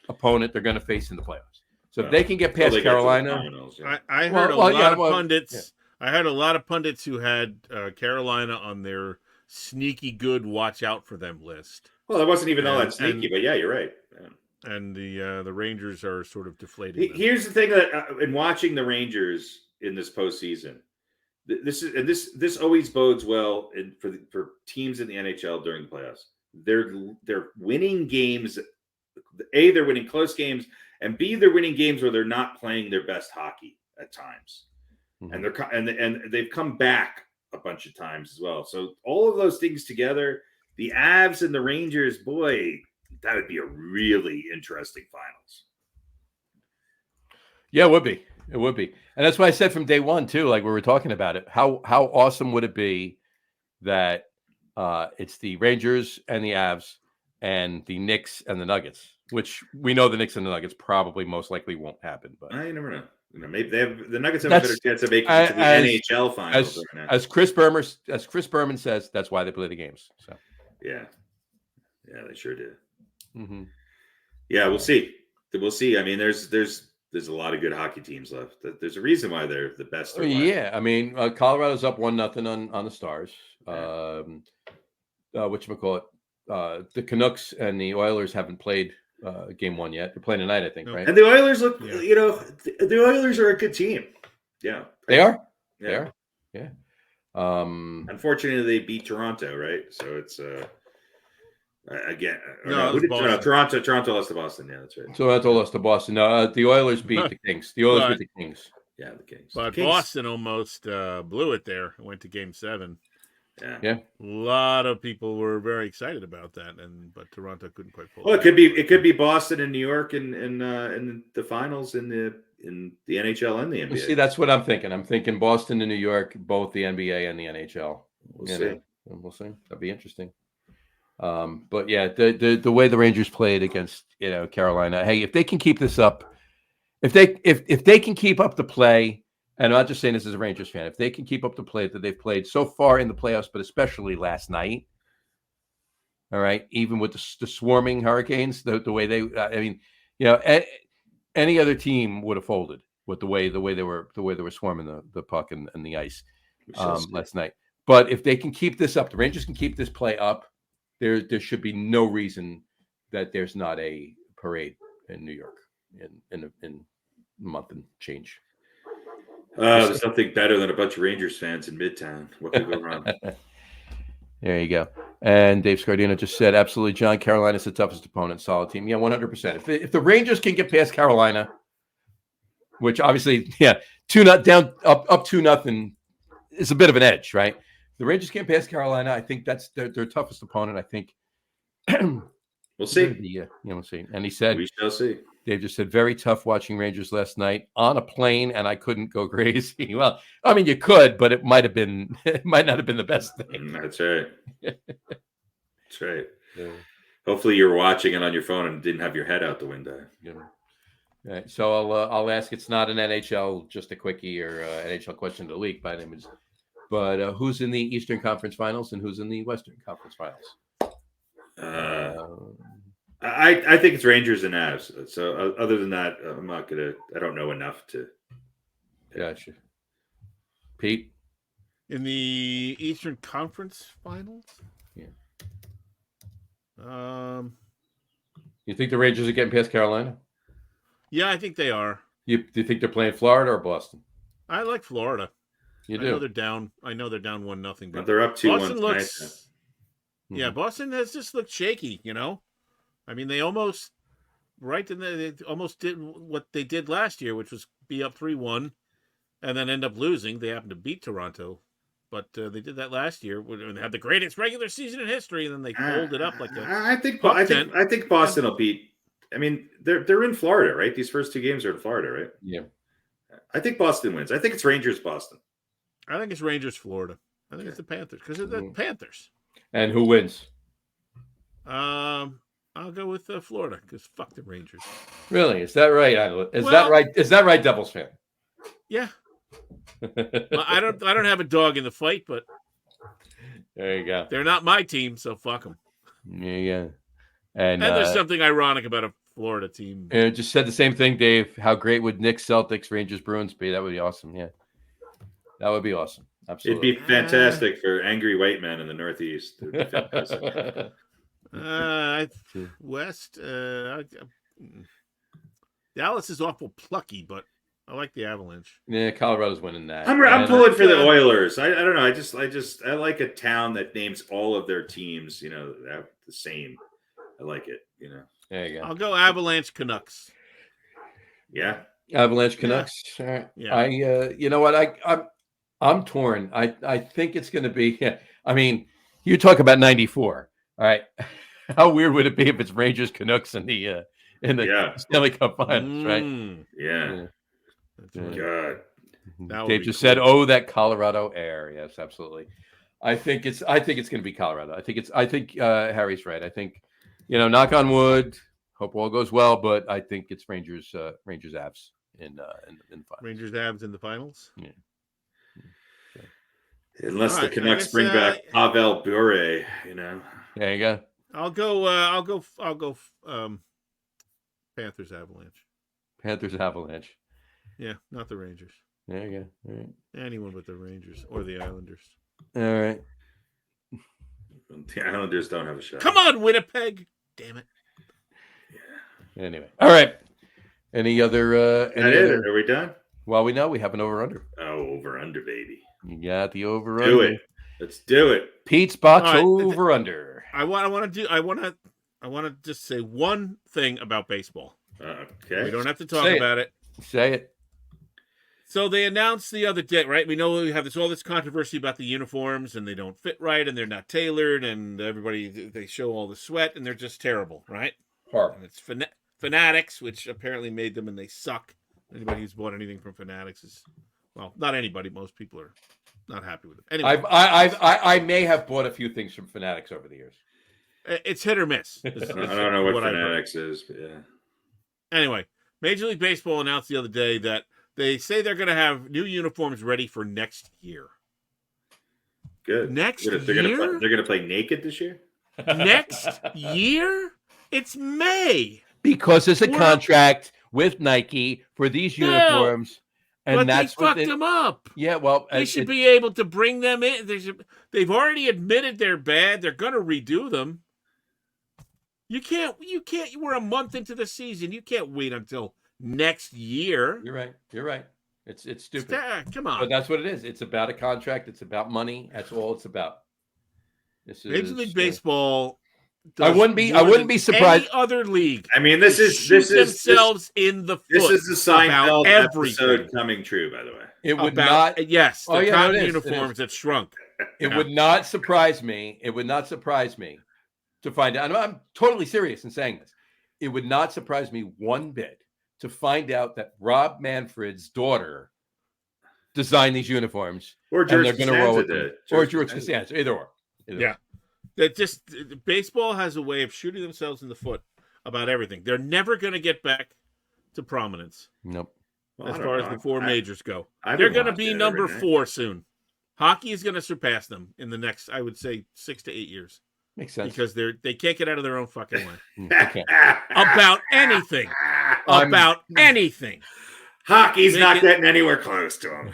opponent they're going to face in the playoffs. So if they can get past Carolina, I heard a lot of pundits. Yeah. I heard a lot of pundits who had Carolina on their sneaky good watch out for them list. Well, it wasn't even all that sneaky, but yeah, you're right. Yeah. And the Rangers are sort of deflating. Here's the thing that in watching the Rangers in this postseason, this always bodes well for teams in the NHL during the playoffs. They're winning games. A, they're winning close games, and B, they're winning games where they're not playing their best hockey at times, and they've come back a bunch of times as well. So all of those things together, the Avs and the Rangers, boy, that would be a really interesting finals. Yeah, it would be. It would be. And that's why I said from day one too, like we were talking about it. How awesome would it be that it's the Rangers and the Avs and the Knicks and the Nuggets, which we know the Knicks and the Nuggets probably most likely won't happen. But you never know. Maybe the Nuggets have a better chance of making it to the NHL finals. As Chris Berman says, that's why they play the games. So yeah, they sure do. Mm-hmm. Yeah, we'll see. We'll see. I mean, there's a lot of good hockey teams left. There's a reason why they're the best. Yeah, I mean, Colorado's up 1-0 on the Stars. Whatchamacallit, the Canucks and the Oilers haven't played game one yet. They're playing tonight, I think, right? And the Oilers look, the Oilers are a good team. Yeah, they are. Yeah. They are. Yeah. Unfortunately, they beat Toronto, right? So it's again. Toronto lost to Boston. Yeah, that's right. Toronto lost to Boston. No, the Oilers beat the Kings. The Oilers beat the Kings. Yeah, the Kings. But Kings. Boston almost blew it there. Went to Game 7. Yeah. A lot of people were very excited about that, but Toronto couldn't quite pull. Well, it could be Boston and New York in the finals in the NHL and the NBA. See, that's what I'm thinking. I'm thinking Boston and New York, both the NBA and the NHL. We'll see. We'll see. That'd be interesting. But yeah, the way the Rangers played against Carolina. Hey, if they can keep this up, if they can keep up the play. And I'm not just saying this as a Rangers fan. If they can keep up the play that they've played so far in the playoffs, but especially last night, all right, even with the swarming Hurricanes, the way they, I mean, any other team would have folded with the way they were swarming the puck and the ice last night. But if they can keep this up, the Rangers can keep this play up. There should be no reason that there's not a parade in New York in a month and change. There's nothing better than a bunch of Rangers fans in Midtown. What could go wrong? There you go. And Dave Scardino just said, absolutely, John, Carolina's the toughest opponent, solid team. Yeah, 100%. If the Rangers can get past Carolina, which obviously, 2-0 down, up 2-0 is a bit of an edge, right? If the Rangers can't pass Carolina, I think that's their toughest opponent. I think we'll see. We'll see. And he said, we shall see. Dave just said, very tough watching Rangers last night on a plane, and I couldn't go crazy. Well, I mean, you could, but it might not have been the best thing. That's right. That's right. Yeah. Hopefully you're watching it on your phone and didn't have your head out the window. Yeah. All right, so I'll ask. It's not an NHL, just a quickie or NHL question to the league by any means. But who's in the Eastern Conference Finals and who's in the Western Conference Finals? I think it's Rangers and Avs. So other than that, I don't know enough to. Gotcha. Pete? In the Eastern Conference Finals? Yeah. You think the Rangers are getting past Carolina? Yeah, I think they are. Do you think they're playing Florida or Boston? I like Florida. You do? I know they're down 1-0, but they're up 2-1. Boston looks. Yeah, Boston has just looked shaky. I mean, they almost did what they did last year, which was be up 3-1, and then end up losing. They happened to beat Toronto, but they did that last year. They had the greatest regular season in history, and then they folded up like a. I think Boston will beat. I mean, they're in Florida, right? These first two games are in Florida, right? Yeah. I think Boston wins. I think it's Rangers Boston. I think it's Rangers Florida. I think it's the Panthers because they're the Panthers. And who wins? I'll go with Florida because fuck the Rangers. Really? Is that right? That right? Is that right, Devils fan? Yeah. Well, I don't have a dog in the fight, but there you go. They're not my team, so fuck them. Yeah. And there's something ironic about a Florida team. And just said the same thing, Dave. How great would Knicks, Celtics, Rangers, Bruins be? That would be awesome. Yeah. That would be awesome. Absolutely. It'd be fantastic for angry white men in the Northeast. It would be fantastic. West. Dallas is awful plucky, but I like the Avalanche. Yeah, Colorado's winning that. I'm pulling for the Oilers. I don't know. I like a town that names all of their teams. The same. I like it. There you go. I'll go Avalanche Canucks. Yeah. Avalanche Canucks. Yeah. All right. Yeah. You know what? I'm torn. I think it's going to be. I mean, you talk about '94. All right. How weird would it be if it's Rangers Canucks in the Stanley Cup Finals, right? Yeah. Right. God. Dave just said, "Oh, that Colorado air." Yes, absolutely. I think it's going to be Colorado. I think Harry's right. I think, knock on wood. Hope all goes well, but I think it's Rangers Avs in the finals. Rangers Avs in the finals. Yeah. Unless the Canucks bring back Pavel Bure, There you go. I'll go. Panthers Avalanche. Panthers Avalanche. Yeah, not the Rangers. There you go. All right. Anyone but the Rangers or the Islanders. All right. The Islanders don't have a shot. Come on, Winnipeg! Damn it. Yeah. Anyway, all right. Any other? Are we done? Well, we know we have an over/under. Oh, over/under, baby. You got the over/under. Do it. Let's do it. Pete's box over/under. I want to just say one thing about baseball. Okay. We don't have to talk about it. Say it. So they announced the other day, right? We know we have all this controversy about the uniforms, and they don't fit right, and they're not tailored, and they show all the sweat, and they're just terrible, right? Horrible. And it's Fanatics, which apparently made them, and they suck. Anybody who's bought anything from Fanatics is, well, not anybody. Most people are not happy with it. Anyway, I may have bought a few things from Fanatics over the years. It's hit or miss. I don't know what Fanatics is, but yeah. Anyway, Major League Baseball announced the other day that they say they're going to have new uniforms ready for next year. Good. Next year? They're going to play naked this year? Next year? It's May. Because there's a contract with Nike for these uniforms. And but that's they fucked them up. Yeah, well. They should be able to bring them in. They've already admitted they're bad. They're going to redo them. You can't. We're a month into the season. You can't wait until next year. You're right. It's stupid. Come on. But that's what it is. It's about a contract. It's about money. That's all it's about. Major League Baseball. I wouldn't be surprised. Any other league. I mean, this is themselves in the foot. This is the Seinfeld episode coming true. By the way, it would not. Yes, the cotton uniforms that shrunk. It would not surprise me. It would not surprise me to find out. And I'm totally serious in saying this. It would not surprise me one bit to find out that Rob Manfred's daughter designed these uniforms, or George and they're going to roll with it, or George Costanza, either or. Yeah. That just baseball has a way of shooting themselves in the foot about everything. They're never going to get back to prominence. Nope. As far as the four majors go, they're going to be number 4 soon. Hockey is going to surpass them in the next, I would say, 6 to 8 years. Makes sense because they can't get out of their own fucking way about anything. Anything. Hockey's not getting anywhere close to them.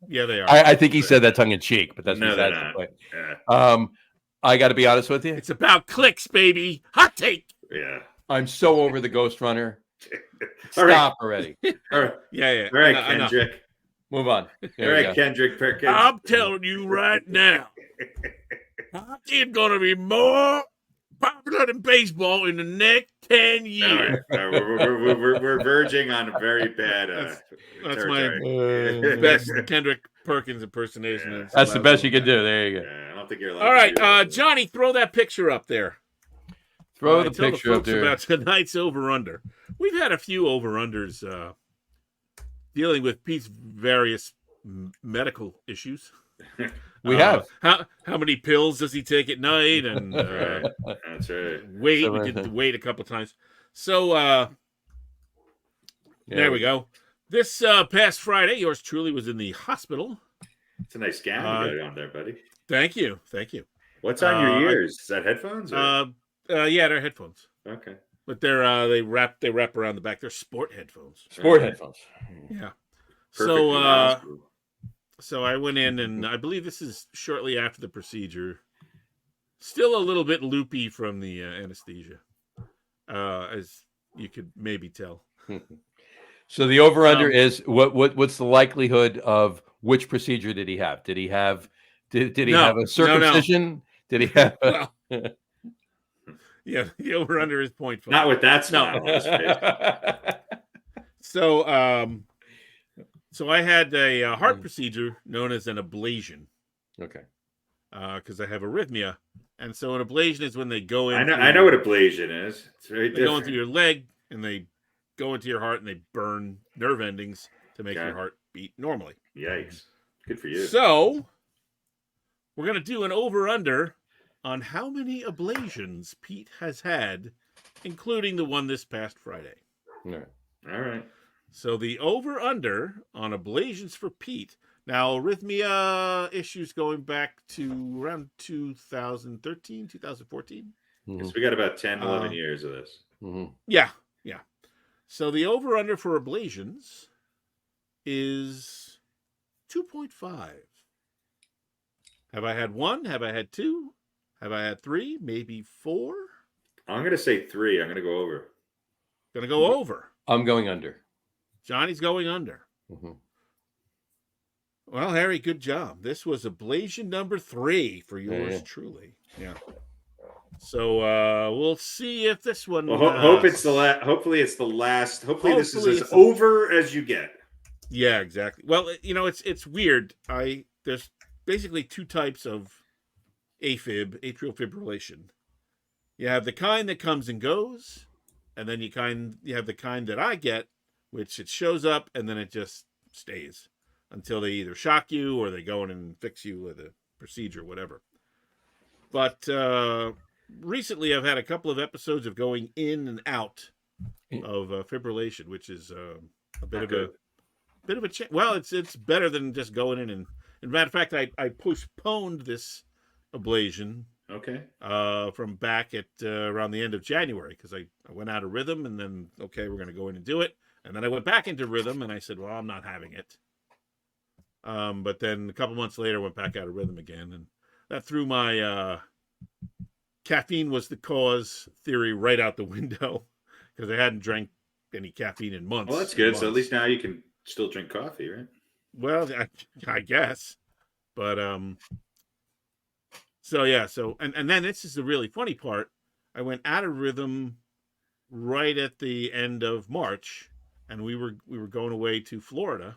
Yeah, they are. I think he said that tongue in cheek, but that's no, they're not. Yeah. I got to be honest with you. It's about clicks, baby. Hot take. Yeah. I'm so over the Ghost Runner. Stop already. All right. Yeah. All right, Kendrick. Move on. All right, Kendrick Perkins. I'm telling you right now, hockey is going to be more popular than baseball in the next 10 years. All right. We're verging on a very bad that's my best Kendrick Perkins impersonation. Yeah. That's the best you can do. There you go. Yeah, I don't think you're allowed. All right, Johnny, throw that picture up there. Throw the picture up there. About tonight's over/under. We've had a few over/unders dealing with Pete's various medical issues. We have. How many pills does he take at night? And that's right. We did wait a couple times. So there we go. This past Friday, yours truly was in the hospital. It's a nice gown you got on there, buddy. Thank you. What's on your ears? Is that headphones? Yeah, they're headphones. Okay. But they're they wrap around the back. They're sport headphones. Headphones. Yeah. Perfect. So I went in, and I believe this is shortly after the procedure. Still a little bit loopy from the anesthesia, as you could maybe tell. So the over/under is what's the likelihood of which procedure did he have? Did he have have a circumcision? No. Did he have? Yeah, the over/under is 0.5. Not with that smile. No. So I had a heart procedure known as an ablation. Okay. Because I have arrhythmia, and so an ablation is when they go in. I know what ablation is. It's very different. They go into your leg, and they go into your heart, and they burn nerve endings to make your heart beat normally. Yikes. Good for you. So we're going to do an over-under on how many ablations Pete has had, including the one this past Friday. All right. So the over-under on ablations for Pete. Now, arrhythmia issues going back to around 2013, 2014. So we got about 10, 11 years of this. Yeah. So the over-under for ablations is 2.5. Have I had 1? Have I had 2? Have I had 3? Maybe 4? I'm going to say 3. I'm going to go over. Going to go over. I'm going under. Johnny's going under. Well, Harry, good job. This was ablation number 3 for yours truly. Yeah. So we'll see if this one. Well, hope it's the last. Hopefully, it's the last. Hopefully, this is as over as you get. Yeah, exactly. Well, it's weird. There's basically 2 types of AFib, atrial fibrillation. You have the kind that comes and goes, and then you have the kind that I get, which it shows up and then it just stays until they either shock you or they go in and fix you with a procedure, whatever. But recently, I've had a couple of episodes of going in and out of fibrillation, which is a bit of a change. Well, it's better than just going in and. As a matter of fact, I postponed this ablation. Okay. From back at around the end of January because I went out of rhythm and then we're going to go in and do it, and then I went back into rhythm and I said, well, I'm not having it. But then a couple months later, I went back out of rhythm again, and that threw my caffeine was the cause theory right out the window because I hadn't drank any caffeine in months. Well, that's good. So at least now you can still drink coffee, right? Well, I guess, but so yeah, and then this is the really funny part. I went out of rhythm right at the end of March, and we were going away to Florida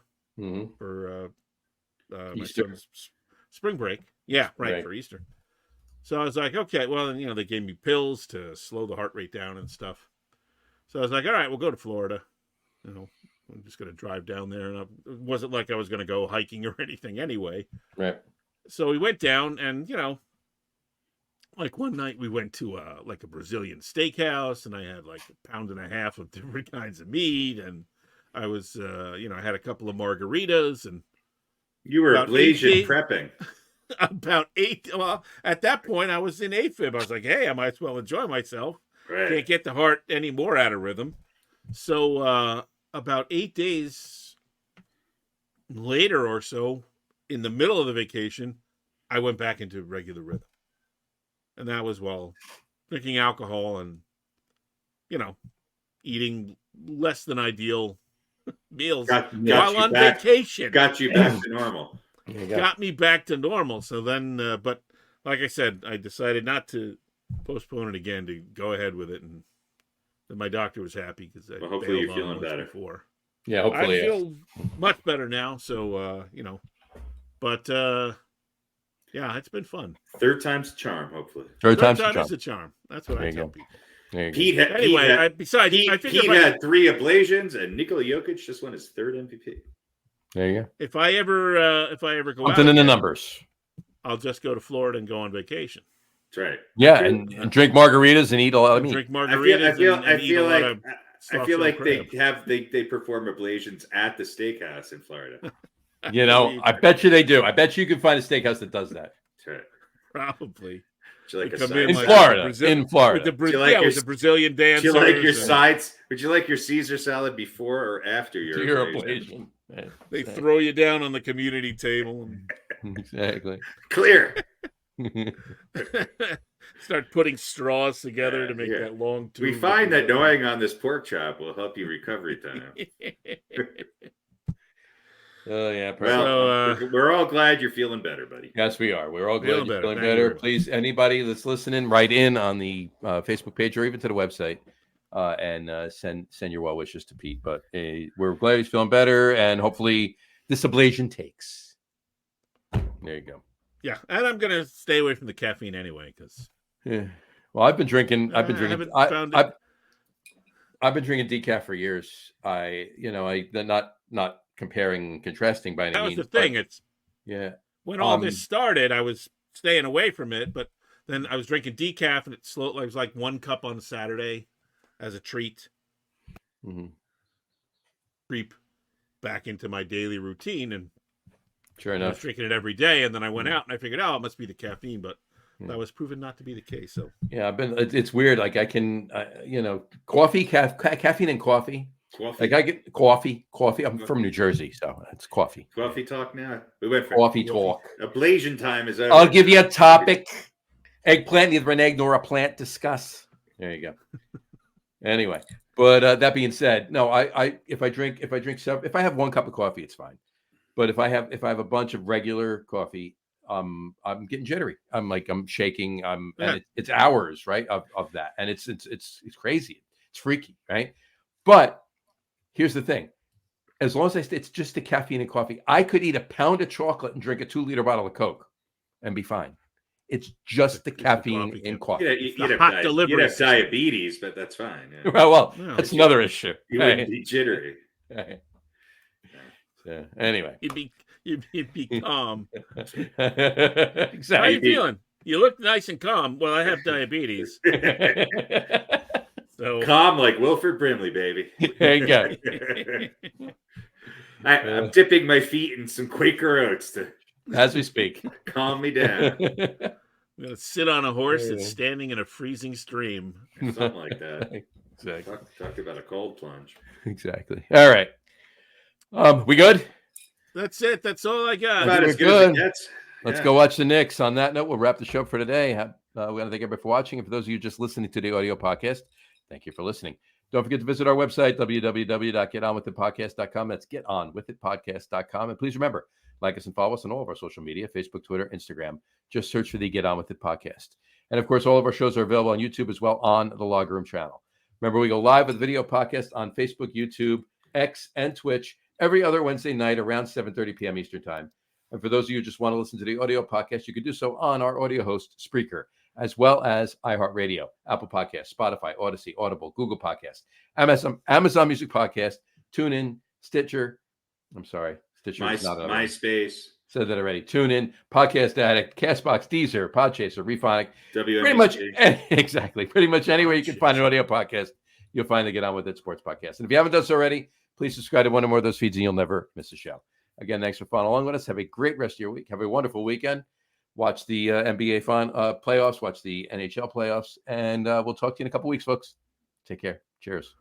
for my son's spring break. Yeah, right, for Easter. So I was like, okay, well, and they gave me pills to slow the heart rate down and stuff. So I was like, all right, we'll go to Florida. I'm just going to drive down there. And it wasn't like I was going to go hiking or anything anyway. Right. So we went down and, like one night we went to a Brazilian steakhouse and I had like 1.5 pounds of different kinds of meat. And I was, I had a couple of margaritas and. You were ablation prepping. About 8. Well, at that point I was in AFib. I was like, hey, I might as well enjoy myself. Right. Can't get the heart any more out of rhythm. So, about 8 days later or so, in the middle of the vacation, I went back into regular rhythm. And that was while drinking alcohol and, eating less than ideal meals while on vacation. Got you back to normal. Got me back to normal. So then, but like I said, I decided not to postpone it again, to go ahead with it. And my doctor was happy because hopefully you're feeling better. Before. Yeah, hopefully. I feel much better now. So, but yeah, it's been fun. Third time's a charm, hopefully. Third time's a charm. That's what I tell people. Pete had 3 ablations, and Nikola Jokic just won his 3rd MVP. There you go. If I ever go something in the numbers, I'll just go to Florida and go on vacation. That's right. Yeah, and drink margaritas and eat a lot of meat. Drink margaritas. I feel like they perform ablations at the steakhouse in Florida. I bet you they do. I bet you can find a steakhouse that does that. That's right. Probably. Like in Florida. With the Brazilian dancers. Would you like your sides? Would you like your Caesar salad before or after your ablation? They throw you down on the community table. Exactly. Clear. Start putting straws together to make that long tube. We find that gnawing on this pork chop will help you recovery time. Oh yeah, well, we're all glad you're feeling better, buddy. Yes, we are. We're all glad you're feeling better. Please, anybody that's listening, write in on the Facebook page or even to the website and send your well wishes to Pete. But we're glad he's feeling better, and hopefully this ablation takes. There you go. Yeah, and I'm gonna stay away from the caffeine anyway because. Yeah. Well, I've been drinking. I've been drinking decaf for years. Not comparing and contrasting by any That was means. the thing. It's when all this started, I was staying away from it, but then I was drinking decaf, and it was like 1 cup on Saturday as a treat. Creep back into my daily routine, and sure I enough, was drinking it every day. And then I went out, and I figured, it must be the caffeine, but that was proven not to be the case. So it's weird. Like I can, coffee, caffeine, and coffee. Like I get coffee. I'm from New Jersey, so it's coffee. Coffee talk now. We went for coffee talk. Ablation time is over. I'll give you a topic. Eggplant, neither an egg nor a plant. Discuss. There you go. Anyway, but that being said, no, if I have 1 cup of coffee, it's fine. But if I have a bunch of regular coffee, I'm getting jittery. I'm shaking. And it's hours, right, of that, and it's crazy. It's freaky, right? But here's the thing: as long as it's just the caffeine and coffee, I could eat a pound of chocolate and drink a 2-liter bottle of Coke, and be fine. It's just the caffeine and coffee. You'd have diabetes, but that's fine. Yeah. Well, that's another issue. You wouldn't be jittery. So, anyway, you'd be calm. Exactly. How are you feeling? You look nice and calm. Well, I have diabetes. So calm like Wilford Brimley, baby. There you go. I'm dipping my feet in some Quaker Oats as we speak. Calm me down. I'm going to sit on a horse that's standing in a freezing stream. Something like that. Exactly. Talk about a cold plunge. Exactly. All right. We good? That's it. That's all I got. About as good as it gets. Let's go watch the Knicks. On that note, we'll wrap the show for today. We want to thank everybody for watching. And for those of you just listening to the audio podcast, thank you for listening. Don't forget to visit our website, www.getonwithitpodcast.com. That's getonwithitpodcast.com. And please remember, like us and follow us on all of our social media, Facebook, Twitter, Instagram. Just search for the Get On With It podcast. And of course, all of our shows are available on YouTube as well on the Locker Room channel. Remember, we go live with video podcast on Facebook, YouTube, X, and Twitch every other Wednesday night around 7:30 p.m. Eastern Time. And for those of you who just want to listen to the audio podcast, you can do so on our audio host, Spreaker, as well as iHeartRadio, Apple Podcasts, Spotify, Odyssey, Audible, Google Podcasts, Amazon Music Podcast, TuneIn, Stitcher. I'm sorry, Stitcher is not MySpace. Said that already. TuneIn, Podcast Addict, Castbox, Deezer, Podchaser, Rephonic. Pretty much, exactly. Pretty much anywhere you can find an audio podcast, you'll find the Get On With It Sports Podcast. And if you haven't done so already, please subscribe to one or more of those feeds and you'll never miss a show. Again, thanks for following along with us. Have a great rest of your week. Have a wonderful weekend. Watch the NBA playoffs. Watch the NHL playoffs. And we'll talk to you in a couple weeks, folks. Take care. Cheers.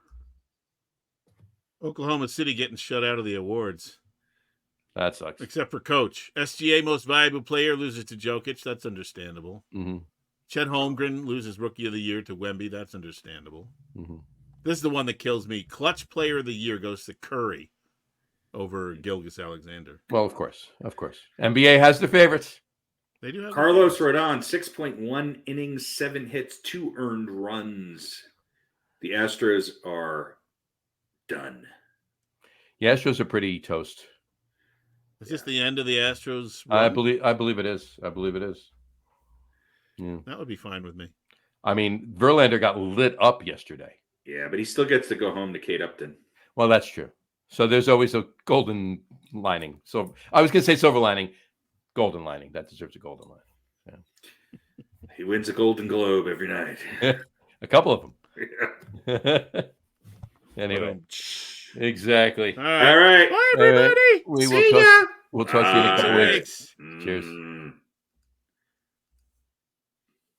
Oklahoma City getting shut out of the awards. That sucks. Except for coach. SGA Most Valuable Player loses to Jokic. That's understandable. Mm-hmm. Chet Holmgren loses Rookie of the Year to Wemby. That's understandable. Mm-hmm. This is the one that kills me. Clutch Player of the Year goes to Curry over Gilgeous-Alexander. Well, of course. Of course. NBA has the favorites. They do have Carlos Rodon, 6.1 innings, 7 hits, 2 earned runs. The Astros are done. The Astros are pretty toast. Is this the end of the Astros run? I believe it is. I believe it is. Yeah. That would be fine with me. I mean, Verlander got lit up yesterday. Yeah, but he still gets to go home to Kate Upton. Well, that's true. So there's always a golden lining. So I was going to say silver lining, golden lining. That deserves a golden lining. Yeah. He wins a Golden Globe every night. A couple of them. Yeah. Anyway. Exactly. All right. Bye, everybody. We'll talk to you in a couple weeks. Cheers.